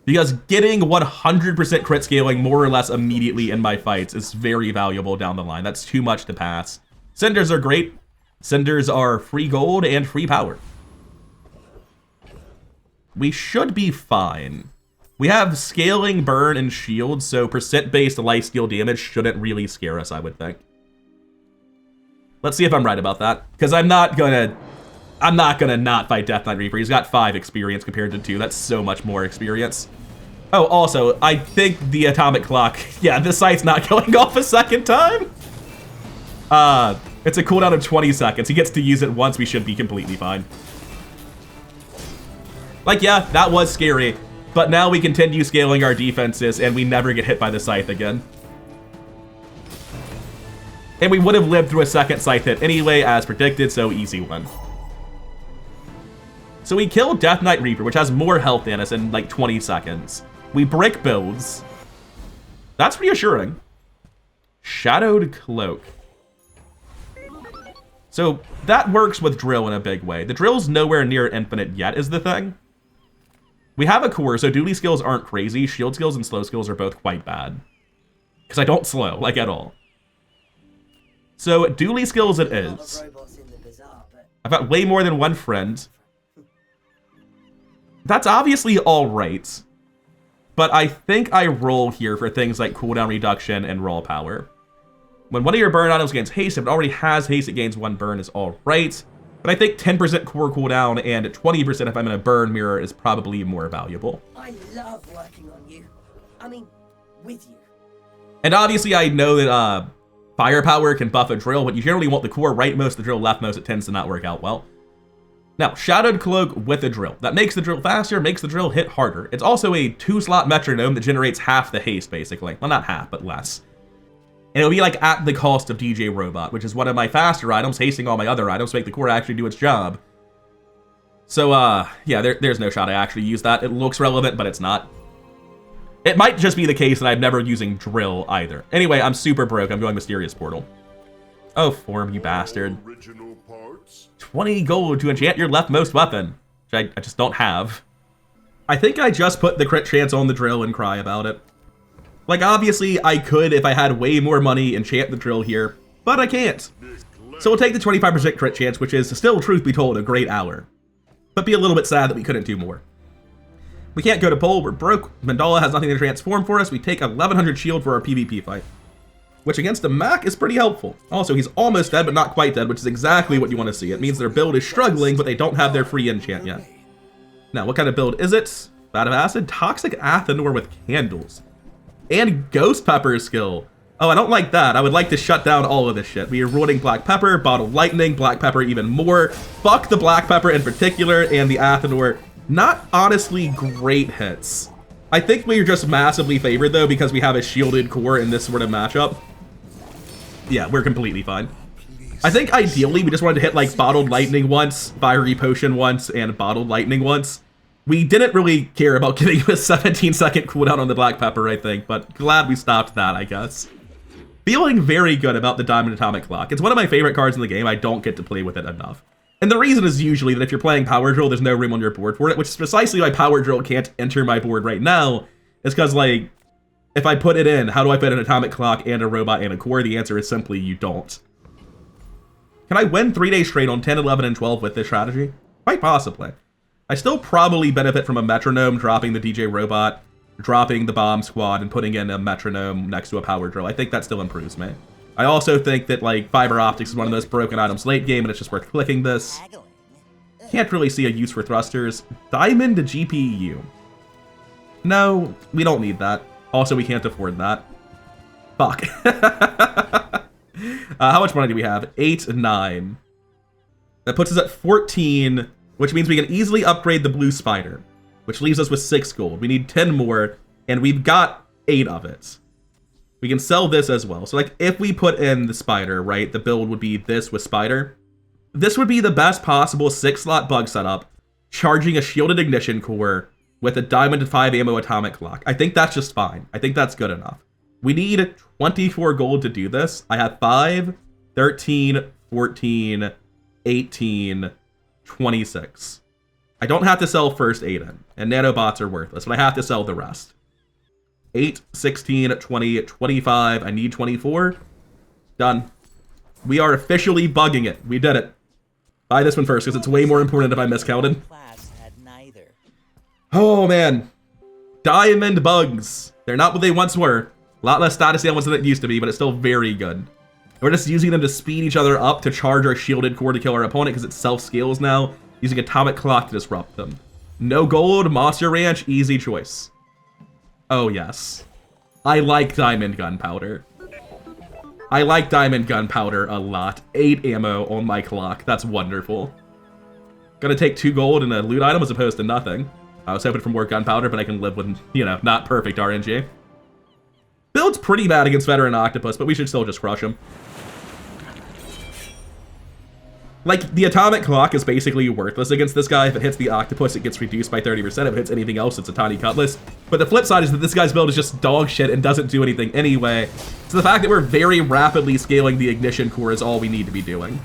Because getting 100% crit scaling more or less immediately in my fights is very valuable down the line. That's too much to pass. Cinders are great. Cinders are free gold and free power. We should be fine. We have scaling, burn, and shield, so percent-based lifesteal damage shouldn't really scare us, I would think. Let's see if I'm right about that. Because I'm not gonna not fight Death Knight Reaper. He's got 5 experience compared to 2. That's so much more experience. Oh, also, I think the atomic clock, yeah, this sight's not going off a second time. It's a cooldown of 20 seconds. He gets to use it once. We should be completely fine. Like, yeah, that was scary, but now we continue scaling our defenses and we never get hit by the scythe again. And we would have lived through a second scythe hit anyway, as predicted, so easy one. So we killed Death Knight Reaper, which has more health than us in like 20 seconds. We break builds. That's reassuring. Shadowed Cloak. So that works with Drill in a big way. The Drill's nowhere near infinite yet is the thing. We have a core, so Dooley skills aren't crazy. Shield skills and slow skills are both quite bad. Because I don't slow, like at all. So Dooley skills it is. I've got way more than one friend. That's obviously alright. But I think I roll here for things like cooldown reduction and raw power. When one of your burn items gains haste, if it already has haste, it gains 1 burn is alright. But I think 10% core cooldown and 20% if I'm in a burn mirror is probably more valuable. I love working on you. I mean, with you. And obviously I know that firepower can buff a drill, but you generally want the core rightmost, the drill leftmost. It tends to not work out well. Now, Shadowed Cloak with a drill. That makes the drill faster, makes the drill hit harder. It's also a 2-slot metronome that generates half the haste, basically. Well, not half, but less. And it'll be like at the cost of DJ Robot, which is one of my faster items, hasting all my other items to make the core actually do its job. So, yeah, there's no shot I actually use that. It looks relevant, but it's not. It might just be the case that I'm never using drill either. Anyway, I'm super broke. I'm going Mysterious Portal. Oh, form, you bastard. 20 gold to enchant your leftmost weapon, which I just don't have. I think I just put the crit chance on the drill and cry about it. Like, obviously, I could, if I had way more money, enchant the drill here, but I can't. So we'll take the 25% crit chance, which is still, truth be told, a great hour. But be a little bit sad that we couldn't do more. We can't go to pole, we're broke. Mandala has nothing to transform for us. We take 1100 shield for our PvP fight, which against a Mac is pretty helpful. Also, he's almost dead, but not quite dead, which is exactly what you want to see. It means their build is struggling, but they don't have their free enchant yet. Now, what kind of build is it? Vat of Acid, Toxic Athanor with Candles. And Ghost Pepper skill. Oh, I don't like that. I would like to shut down all of this shit. We are ruining Black Pepper, Bottled Lightning, Black Pepper even more. Fuck the Black Pepper in particular, and the Athanor. Not honestly great hits. I think we are just massively favored, though, because we have a shielded core in this sort of matchup. Yeah, we're completely fine. I think ideally we just wanted to hit like Bottled Lightning once, Fiery Potion once, and Bottled Lightning once. We didn't really care about giving you a 17-second cooldown on the Black Pepper, I think, but glad we stopped that, I guess. Feeling very good about the Diamond Atomic Clock. It's one of my favorite cards in the game. I don't get to play with it enough. And the reason is usually that if you're playing Power Drill, there's no room on your board for it, which is precisely why Power Drill can't enter my board right now. It's because, like, if I put it in, how do I fit an Atomic Clock and a Robot and a Core? The answer is simply you don't. Can I win 3 days straight on 10, 11, and 12 with this strategy? Quite possibly. I still probably benefit from a metronome, dropping the DJ robot, dropping the bomb squad, and putting in a metronome next to a power drill. I think that still improves me. I also think that, like, fiber optics is one of those broken items late game, and it's just worth clicking this. Can't really see a use for thrusters. Diamond GPU. No, we don't need that. Also, we can't afford that. Fuck. How much money do we have? 8, 9. That puts us at 14, which means we can easily upgrade the blue spider, which leaves us with 6 gold. We need 10 more, and we've got 8 of it. We can sell this as well. So, like, if we put in the spider, right, the build would be this with spider. This would be the best possible 6-slot bug setup, charging a shielded ignition core with a diamond 5 ammo atomic clock. I think that's just fine. I think that's good enough. We need 24 gold to do this. I have 5, 13, 14, 18, 26. I don't have to sell first Aiden, and nanobots are worthless, but I have to sell the rest. 8, 16, 20, 25. I need 24. Done. We are officially bugging it. We did it. Buy this one first, because it's way more important if I miscounted. Oh, man. Diamond bugs. They're not what they once were. A lot less status damage than it used to be, but it's still very good. We're just using them to speed each other up to charge our shielded core to kill our opponent because it self-scales now, using atomic clock to disrupt them. No gold, Monster Ranch, easy choice. Oh, yes. I like diamond gunpowder. I like diamond gunpowder a lot. 8 ammo on my clock. That's wonderful. Gonna take 2 gold and a loot item as opposed to nothing. I was hoping for more gunpowder, but I can live with, you know, not perfect RNG. Build's pretty bad against Veteran Octopus, but we should still just crush him. Like, the atomic clock is basically worthless against this guy. If it hits the octopus, it gets reduced by 30%. If it hits anything else, it's a tiny cutlass. But the flip side is that this guy's build is just dog shit and doesn't do anything anyway. So the fact that we're very rapidly scaling the ignition core is all we need to be doing.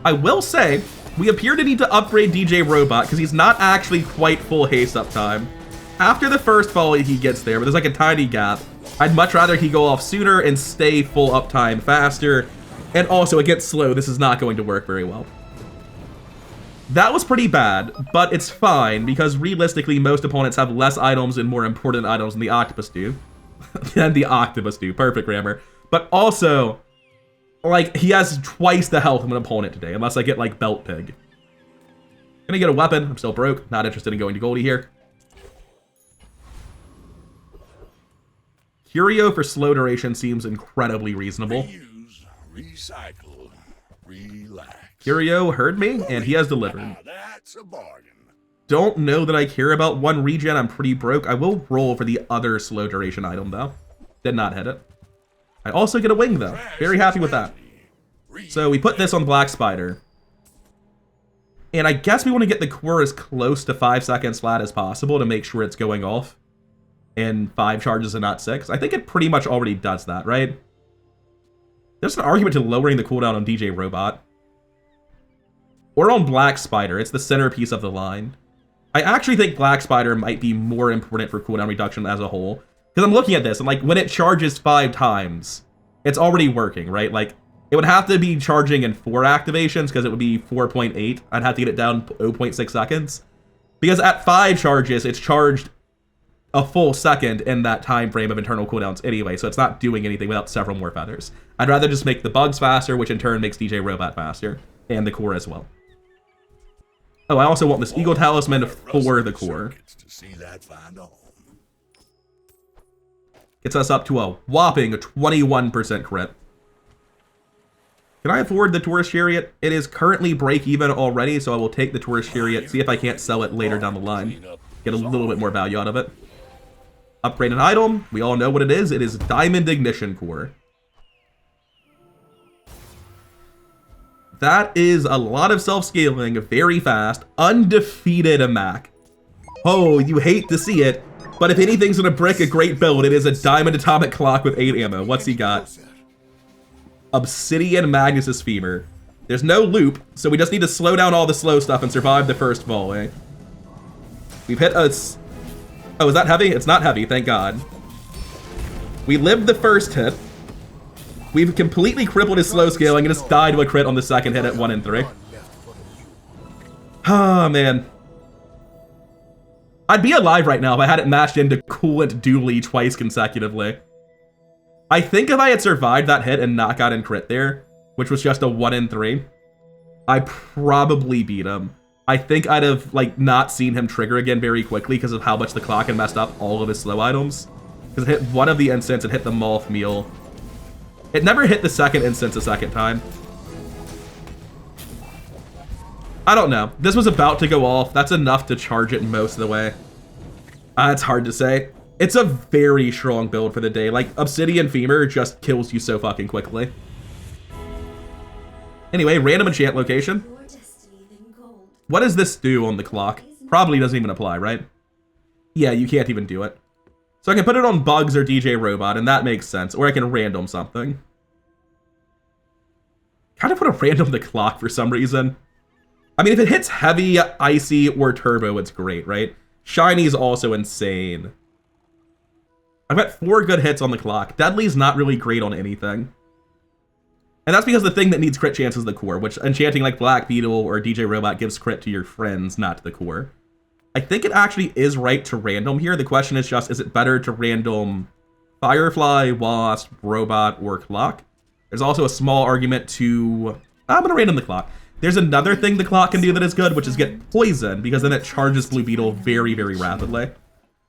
I will say, we appear to need to upgrade DJ Robot because he's not actually quite full haste uptime. After the first volley, he gets there, but there's like a tiny gap. I'd much rather he go off sooner and stay full uptime faster. And also, it gets slow. This is not going to work very well. That was pretty bad, but it's fine, because realistically, most opponents have less items and more important items than the octopus do. Perfect grammar. But also, like, he has twice the health of an opponent today, unless I get, like, Belt Pig. Gonna get a weapon. I'm still broke. Not interested in going to Goldie here. Curio for slow duration seems incredibly reasonable. Reuse, recycle, relax. Curio heard me, and he has delivered. Now that's a bargain. Don't know that I care about 1 regen. I'm pretty broke. I will roll for the other slow duration item, though. Did not hit it. I also get a wing, though. Very happy with that. So we put this on Black Spider. And I guess we want to get the core as close to 5 seconds flat as possible to make sure it's going off in 5 charges and not 6. I think it pretty much already does that, right? There's an argument to lowering the cooldown on DJ Robot. Or on Black Spider. It's the centerpiece of the line. I actually think Black Spider might be more important for cooldown reduction as a whole. Because I'm looking at this, and like, when it charges 5 times, it's already working, right? Like, it would have to be charging in 4 activations, because it would be 4.8. I'd have to get it down 0.6 seconds. Because at 5 charges, it's charged a full second in that time frame of internal cooldowns anyway, so it's not doing anything without several more feathers. I'd rather just make the bugs faster, which in turn makes DJ Robot faster, and the core as well. Oh, I also want this Eagle Talisman for the core. Gets us up to a whopping 21% crit. Can I afford the Tourist Chariot? It is currently break even already, so I will take the Tourist Chariot, see if I can't sell it later down the line. Get a little bit more value out of it. Upgrade an item. We all know what it is. It is Diamond Ignition Core. That is a lot of self-scaling, very fast, undefeated Mac. Oh, you hate to see it, but if anything's gonna brick a great build, it is a Diamond Atomic Clock with 8 ammo. What's he got? Obsidian Magnus's Femur. There's no loop, so we just need to slow down all the slow stuff and survive the first volley. We've hit a... Oh, is that heavy? It's not heavy, thank God. We lived the first hit. We've completely crippled his slow scaling and just died to a crit on the second hit at 1 and 3. Oh, man. I'd be alive right now if I hadn't mashed into Coolant Dooley twice consecutively. I think if I had survived that hit and not gotten crit there, which was just a 1 and 3, I probably beat him. I think I'd have, like, not seen him trigger again very quickly because of how much the clock had messed up all of his slow items. Because it hit one of the instants, it hit the Moth Meal. It never hit the second instance a second time. I don't know. This was about to go off. That's enough to charge it most of the way. It's hard to say. It's a very strong build for the day. Like, Obsidian Femur just kills you so fucking quickly. Anyway, random enchant location. What does this do on the clock? Probably doesn't even apply, right? Yeah, you can't even do it. So I can put it on Bugs or DJ Robot, and that makes sense. Or I can random something. Kind of put a random the clock for some reason. I mean, if it hits Heavy, Icy, or Turbo, it's great, right? Shiny's also insane. I've got 4 good hits on the clock. Deadly's not really great on anything. And that's because the thing that needs crit chance is the core, which enchanting like Black Beetle or DJ Robot gives crit to your friends, not to the core. I think it actually is right to random here. The question is just, is it better to random Firefly, Wasp, Robot, or Clock? There's also a small argument to... I'm going to random the Clock. There's another thing the Clock can do that is good, which is get Poison, because then it charges Blue Beetle very, very rapidly.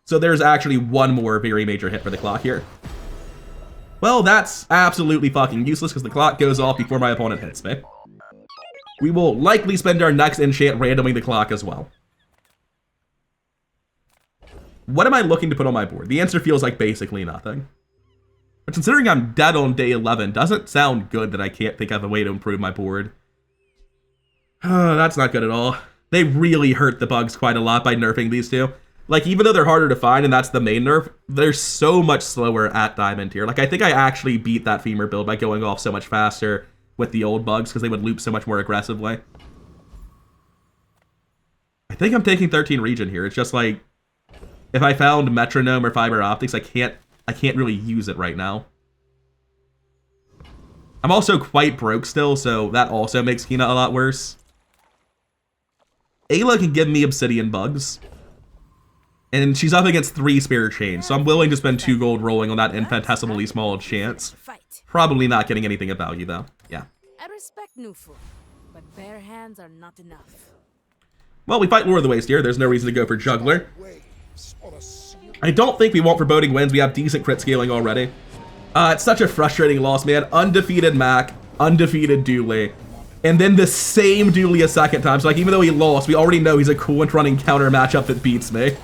So there's actually one more very major hit for the Clock here. Well, that's absolutely fucking useless because the clock goes off before my opponent hits me. We will likely spend our next enchant randoming the clock as well. What am I looking to put on my board? The answer feels like basically nothing. But considering I'm dead on day 11, doesn't sound good that I can't think of a way to improve my board. That's not good at all. They really hurt the Bugs quite a lot by nerfing these two. Like, even though they're harder to find, and that's the main nerf, they're so much slower at Diamond tier. Like, I think I actually beat that Femur build by going off so much faster with the old Bugs, because they would loop so much more aggressively. I think I'm taking 13 Region here. It's just like, if I found Metronome or Fiber Optics, I can't really use it right now. I'm also quite broke still, so that also makes Kina a lot worse. Ayla can give me Obsidian Bugs. And she's up against 3 Spirit Chains, so I'm willing to spend 2 gold rolling on that infinitesimally small chance. Probably not getting anything of value, though. Yeah. I respect Nufu, but bare hands are not enough. Well, we fight Lord of the Waste here. There's no reason to go for Juggler. I don't think we want Foreboding Winds. We have decent crit scaling already. It's such a frustrating loss, man. Undefeated Mac, undefeated Dooley, and then the same Dooley a second time. So, like, even though he lost, we already know he's a coolant running counter matchup that beats me.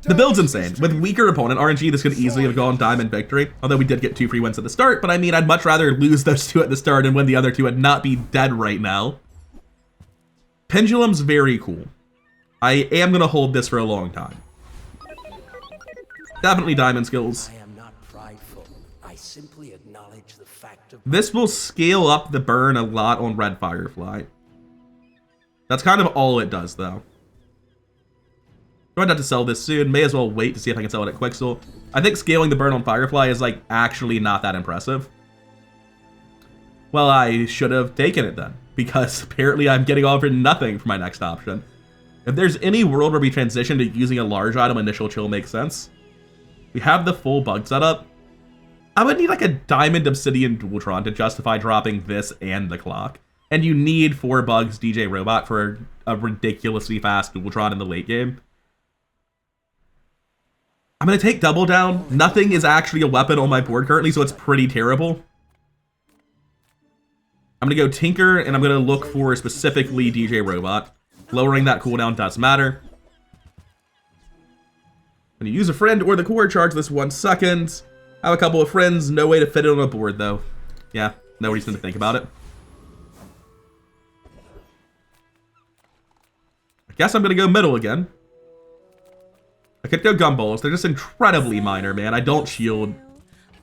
The build's insane. With weaker opponent RNG, this could easily have gone Diamond victory. Although we did get 2 free wins at the start, but I mean, I'd much rather lose those 2 at the start and win the other 2 and not be dead right now. Pendulum's very cool. I am gonna hold this for a long time. Definitely Diamond skills. I am not prideful. I simply acknowledge the fact of... This will scale up the burn a lot on Red Firefly. That's kind of all it does, though. Trying not to sell this soon. May as well wait to see if I can sell it at Quixel. I think scaling the burn on Firefly is, like, actually not that impressive. Well, I should have taken it then, because apparently I'm getting all for nothing for my next option. If there's any world where we transition to using a large item, Initial Chill makes sense. We have the full bug setup. I would need, like, a Diamond Obsidian Dualtron to justify dropping this and the clock. And you need 4 bugs DJ Robot for a ridiculously fast Dualtron in the late game. I'm going to take Double Down. Nothing is actually a weapon on my board currently, so it's pretty terrible. I'm going to go Tinker, and I'm going to look for specifically DJ Robot. Lowering that cooldown does matter. I'm going to use a friend or the core charge this 1 second. I have a couple of friends, no way to fit it on a board, though. Yeah, no reason to think about it. I guess I'm going to go middle again. I could go Gumballs. They're just incredibly minor, man. I don't shield.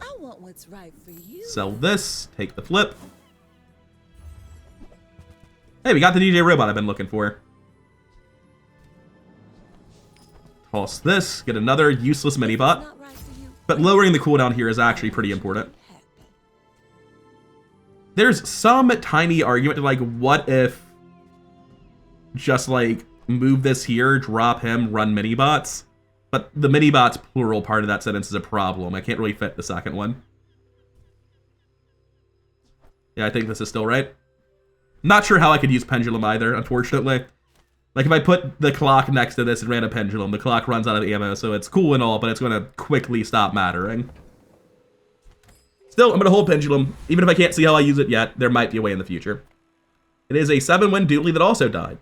I want what's right for you. Sell this. Take the flip. Hey, we got the DJ Robot I've been looking for. Toss this, get another useless mini-bot. Not right for you. But lowering the cooldown here is actually pretty important. There's some tiny argument to, like, what if just, like, move this here, drop him, run mini-bots? But the mini-bots plural part of that sentence is a problem. I can't really fit the second one. Yeah, I think this is still right. Not sure how I could use pendulum either, unfortunately. Like, if I put the clock next to this and ran a pendulum, the clock runs out of ammo, so it's cool and all, but it's going to quickly stop mattering. Still, I'm going to hold pendulum. Even if I can't see how I use it yet, there might be a way in the future. It is a 7-win Dooley that also died.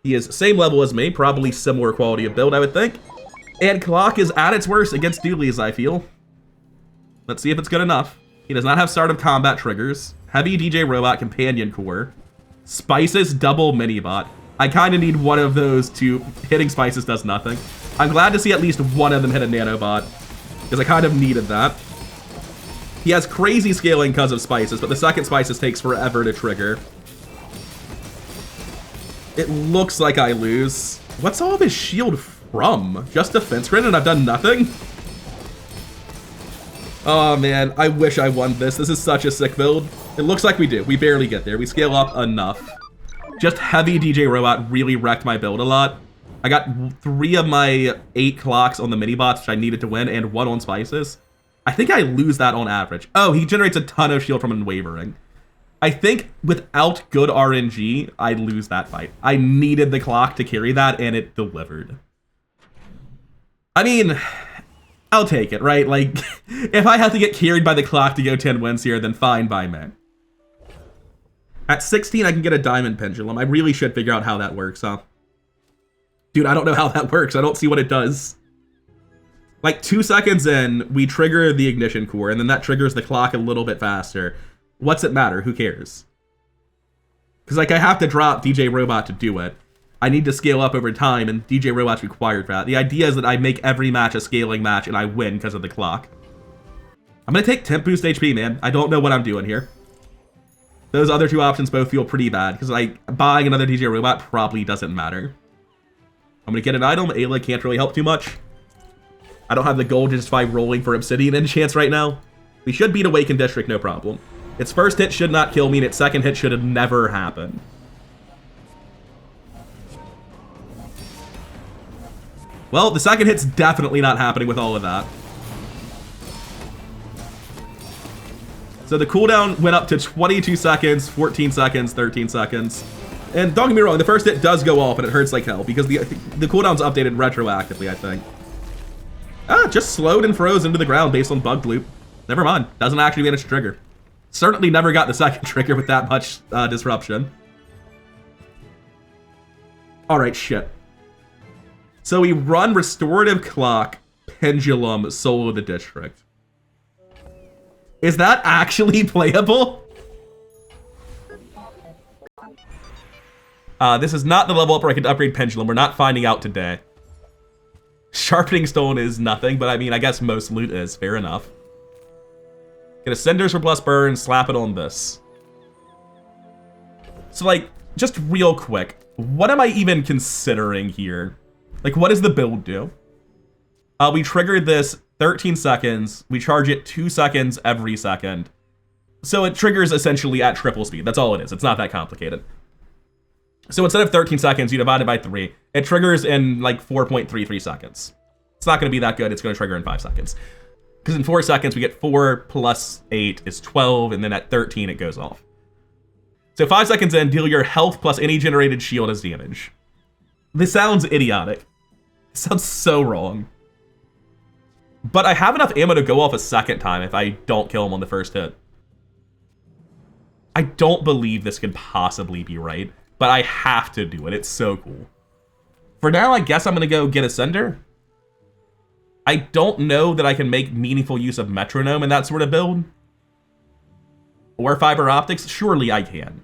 He is same level as me, probably similar quality of build, I would think. And clock is at its worst against Dooley's, I feel. Let's see if it's good enough. He does not have start of combat triggers. Heavy DJ Robot Companion Core. Spices double mini-bot. I kind of need one of those to... Hitting Spices does nothing. I'm glad to see at least one of them hit a nanobot, because I kind of needed that. He has crazy scaling because of Spices, but the second Spices takes forever to trigger. It looks like I lose. What's all of his shield from? Just defense grid and I've done nothing? Oh man, I wish I won this. This is such a sick build. It looks like we do. We barely get there. We scale up enough. Just heavy DJ Robot really wrecked my build a lot. I got 3 of my 8 clocks on the mini-bots, which I needed to win, and 1 on Spices. I think I lose that on average. Oh, he generates a ton of shield from Unwavering. I think without good RNG, I lose that fight. I needed the clock to carry that, and it delivered. I mean, I'll take it, right? Like, if I have to get carried by the clock to go 10 wins here, then fine by me. At 16, I can get a diamond pendulum. I really should figure out how that works, huh? Dude, I don't know how that works. I don't see what it does. Like, 2 seconds in, we trigger the ignition core, and then that triggers the clock a little bit faster. What's it matter? Who cares? Because, like, I have to drop DJ Robot to do it. I need to scale up over time, and DJ Robot's required for that. The idea is that I make every match a scaling match, and I win because of the clock. I'm going to take temp boost HP, man. I don't know what I'm doing here. Those other 2 options both feel pretty bad, because, like, buying another DJ Robot probably doesn't matter. I'm going to get an item. Ayla can't really help too much. I don't have the gold to justify rolling for Obsidian enchants right now. We should beat Awakened District, no problem. Its first hit should not kill me, and its second hit should have never happened. Well, the second hit's definitely not happening with all of that. So the cooldown went up to 22 seconds, 14 seconds, 13 seconds. And don't get me wrong, the first hit does go off and it hurts like hell because the cooldown's updated retroactively, I think. Ah, just slowed and froze into the ground based on bugged loop. Never mind, doesn't actually manage to trigger. Certainly never got the second trigger with that much disruption. Alright, shit. So we run Restorative Clock, Pendulum, Solo the District. Is that actually playable? This is not the level up where I can upgrade Pendulum. We're not finding out today. Sharpening Stone is nothing, but I mean, I guess most loot is. Fair enough. Get a Cinders for plus burn, slap it on this. So, like, just real quick, what am I even considering here? Like, what does the build do? We triggered this 13 seconds. We charge it 2 seconds every second. So it triggers essentially at triple speed. That's all it is. It's not that complicated. So instead of 13 seconds, you divide it by 3. It triggers in like 4.33 seconds. It's not going to be that good. It's going to trigger in 5 seconds. Because in 4 seconds, we get 4 plus 8 is 12. And then at 13, it goes off. So 5 seconds in, deal your health plus any generated shield as damage. This sounds idiotic. It sounds so wrong. But I have enough ammo to go off a second time if I don't kill him on the first hit. I don't believe this could possibly be right, but I have to do it. It's so cool. For now, I guess I'm going to go get a Sender. I don't know that I can make meaningful use of Metronome in that sort of build. Or Fiber Optics. Surely I can.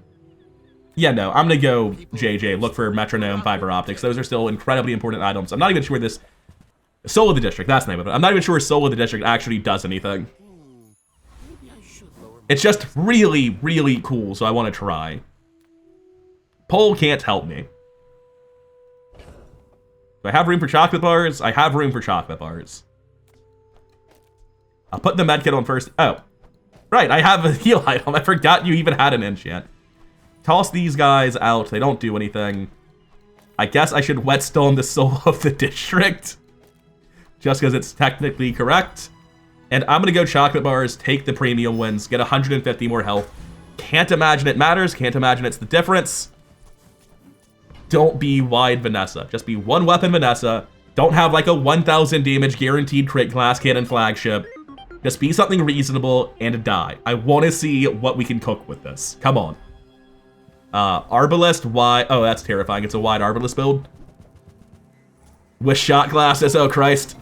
Yeah, no, I'm going to go JJ, look for Metronome, Fiber Optics. Those are still incredibly important items. I'm not even sure this... Soul of the District, that's the name of it. I'm not even sure Soul of the District actually does anything. It's just really, really cool, so I want to try. Pole can't help me. Do I have room for chocolate bars? I have room for chocolate bars. I'll put the medkit on first. Oh, right, I have a heal item. I forgot you even had an enchant. Toss these guys out. They don't do anything. I guess I should whetstone the soul of the district. Just because it's technically correct. And I'm going to go chocolate bars, take the premium wins, get 150 more health. Can't imagine it matters. Can't imagine it's the difference. Don't be wide Vanessa. Just be one weapon Vanessa. Don't have like a 1,000 damage guaranteed crit glass cannon flagship. Just be something reasonable and die. I want to see what we can cook with this. Come on. Arbalest, wide. Oh, that's terrifying. It's a wide Arbalest build. With shot glasses. Oh, Christ.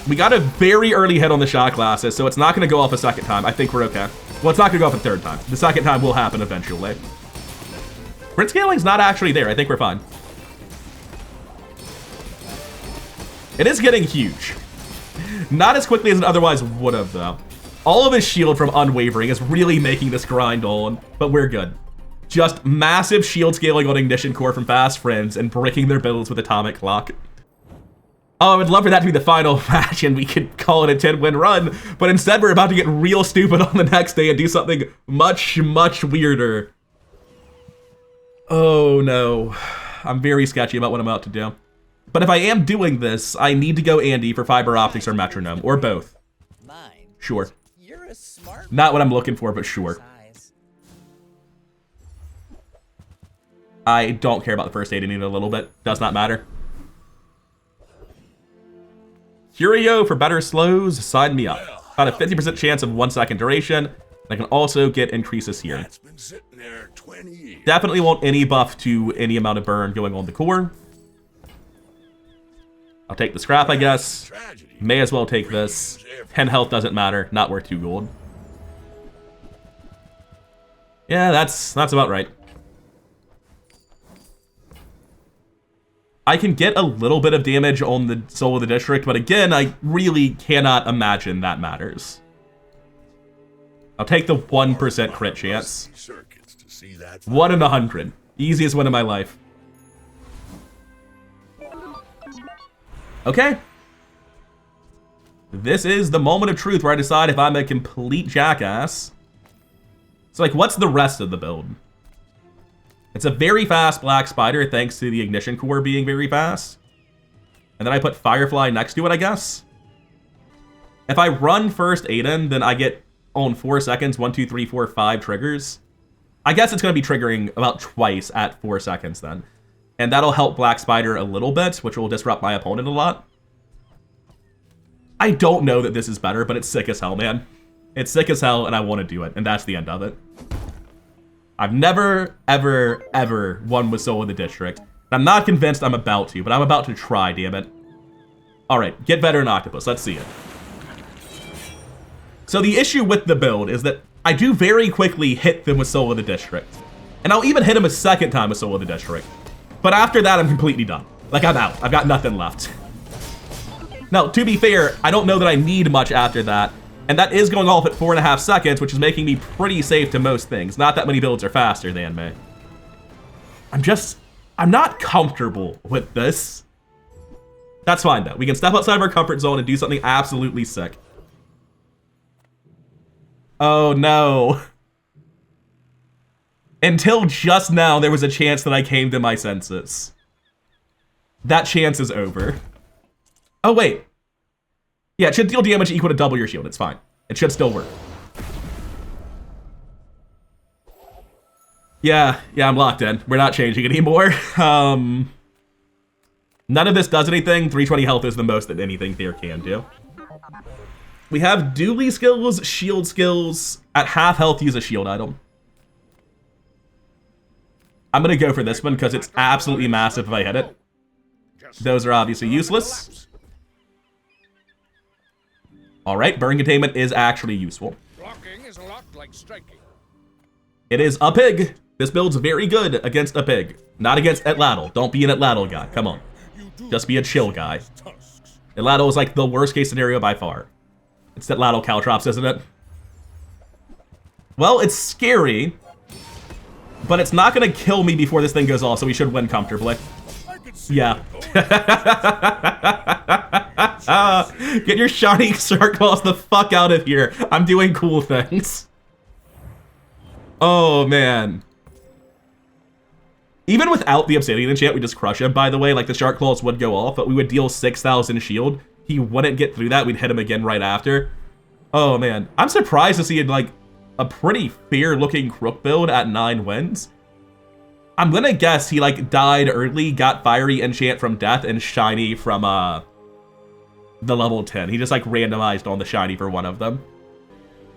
We got a very early hit on the shot glasses, so it's not going to go off a second time. I think we're okay. Well, it's not going to go off a third time. The second time will happen eventually. Crit scaling's not actually there. I think we're fine. It is getting huge. Not as quickly as it otherwise would have, though. All of his shield from Unwavering is really making this grind on, but we're good. Just massive shield scaling on Ignition Core from Fast Friends and breaking their builds with Atomic Clock. Oh, I would love for that to be the final match and we could call it a 10-win run, but instead we're about to get real stupid on the next day and do something much, much weirder. Oh no. I'm very sketchy about what I'm about to do. But if I am doing this, I need to go Andy for Fiber Optics or Metronome, or both. Sure. You're a smart Not what I'm looking for, but sure. I don't care about the first aid even a little bit. Does not matter. Curio for better slows, sign me up. About a 50% chance of 1 second duration. I can also get increases here. That's been sitting there 20 years. Definitely want any buff to any amount of burn going on the core. I'll take the scrap, I guess. May as well take this. 10 health doesn't matter. Not worth 2 gold. Yeah, that's about right. I can get a little bit of damage on the Soul of the District, but again, I really cannot imagine that matters. I'll take the 1% crit chance. 1 in 100. Easiest win of my life. Okay. This is the moment of truth where I decide if I'm a complete jackass. So, like, what's the rest of the build? It's a very fast Black Spider thanks to the Ignition Core being very fast. And then I put Firefly next to it, I guess. If I run first Aiden, then I get on 4 seconds, 1, 2, 3, 4, 5 triggers. I guess it's going to be triggering about twice at 4 seconds then. And that'll help Black Spider a little bit, which will disrupt my opponent a lot. I don't know that this is better, but it's sick as hell, man. It's sick as hell, and I want to do it, and that's the end of it. I've never, ever, ever won with Soul of the District. I'm not convinced I'm about to, but I'm about to try, damn it. Alright, get Veteran Octopus. Let's see it. So the issue with the build is that I do very quickly hit them with Soul of the District. And I'll even hit him a second time with Soul of the District. But after that, I'm completely done. Like, I'm out. I've got nothing left. Now, to be fair, I don't know that I need much after that. And that is going off at 4.5 seconds, which is making me pretty safe to most things. Not that many builds are faster than me. I'm not comfortable with this. That's fine, though. We can step outside of our comfort zone and do something absolutely sick. Oh, no. Until just now, there was a chance that I came to my senses. That chance is over. Oh, wait. Yeah, it should deal damage equal to double your shield. It's fine. It should still work. Yeah, I'm locked in. We're not changing anymore. None of this does anything. 320 health is the most that anything there can do. We have Dooley skills, shield skills. At half health, use a shield item. I'm going to go for this one because it's absolutely massive if I hit it. Those are obviously useless. Alright, burn containment is actually useful. Blocking is a lot like striking. It is a pig. This build's very good against a pig. Not against Atlatl. Don't be an Atlatl guy. Come on. Just be a chill guy. Atlatl is like the worst case scenario by far. It's Atlatl Caltrops, isn't it? Well, it's scary. But it's not going to kill me before this thing goes off, so we should win comfortably. can see Yeah. it. Get your shiny shark claws the fuck out of here. I'm doing cool things. Oh, man. Even without the Obsidian enchant, we just crush him, by the way. Like, the shark claws would go off, but we would deal 6,000 shield. He wouldn't get through that. We'd hit him again right after. Oh, man. I'm surprised to see, like, a pretty fair-looking Crook build at 9 wins. I'm gonna guess he, like, died early, got Fiery Enchant from Death, and Shiny from, the level 10. He just, like, randomized on the Shiny for one of them.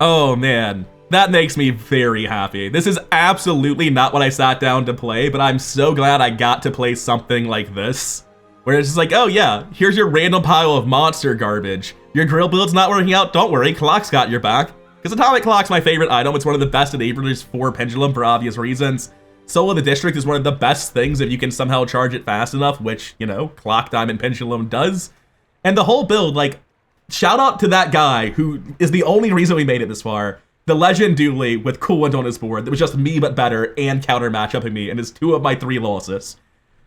Oh, man. That makes me very happy. This is absolutely not what I sat down to play, but I'm so glad I got to play something like this. Where it's just like, oh yeah, here's your random pile of monster garbage. Your drill build's not working out, don't worry, Clock's got your back. Because Atomic Clock's my favorite item, it's one of the best enablers for Pendulum for obvious reasons. Soul of the District is one of the best things if you can somehow charge it fast enough, which, you know, Clock, Diamond, Pendulum does. And the whole build, like, shout out to that guy who is the only reason we made it this far. The legend Dooley with Coolant on his board that was just me but better and counter matchupping me and is 2 of my 3 losses.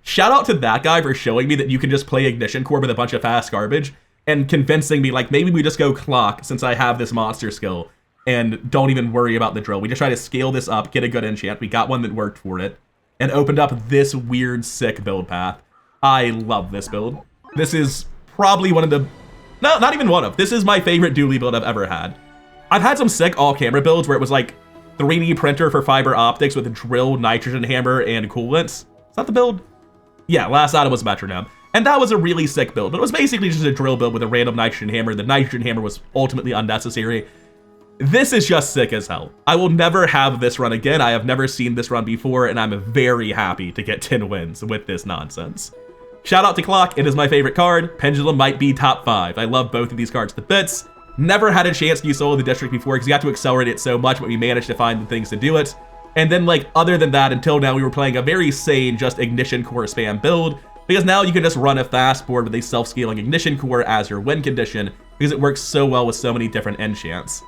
Shout out to that guy for showing me that you can just play Ignition Core with a bunch of fast garbage and convincing me, like, maybe we just go Clock since I have this monster skill and don't even worry about the drill. We just try to scale this up, get a good enchant. We got one that worked for it and opened up this weird, sick build path. I love this build. This is probably one of the... No, not even one of. This is my favorite Dooley build I've ever had. I've had some sick all-camera builds where it was like 3D printer for fiber optics with a drill, nitrogen hammer, and coolants. Is that the build? Yeah, last item was metronome. And that was a really sick build, but it was basically just a drill build with a random nitrogen hammer. The nitrogen hammer was ultimately unnecessary. This is just sick as hell. I will never have this run again. I have never seen this run before, and I'm very happy to get 10 wins with this nonsense. Shout out to Clock, it is my favorite card. Pendulum might be top 5. I love both of these cards to bits. Never had a chance to use Soul of the District before because you got to accelerate it so much, but we managed to find the things to do it. And then, like, other than that, until now, we were playing a very sane, just Ignition Core spam build, because now you can just run a fast board with a self-scaling Ignition Core as your win condition, because it works so well with so many different enchants.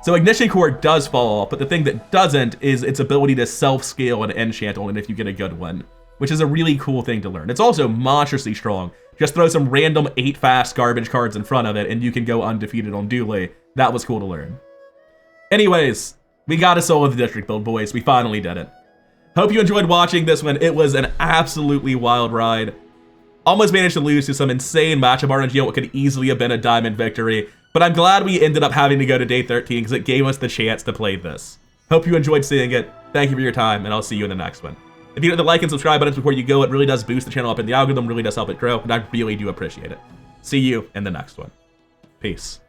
So Ignition Core does fall off, but the thing that doesn't is its ability to self-scale an enchant on it if you get a good one, which is a really cool thing to learn. It's also monstrously strong. Just throw some random 8 fast garbage cards in front of it and you can go undefeated on Dooley. That was cool to learn. Anyways, we got a Soul of the District build, boys. We finally did it. Hope you enjoyed watching this one. It was an absolutely wild ride. Almost managed to lose to some insane matchup RNG on what could easily have been a diamond victory, but I'm glad we ended up having to go to day 13 because it gave us the chance to play this. Hope you enjoyed seeing it. Thank you for your time, and I'll see you in the next one. If you hit the like and subscribe buttons before you go, it really does boost the channel up in the algorithm, really does help it grow, and I really do appreciate it. See you in the next one. Peace.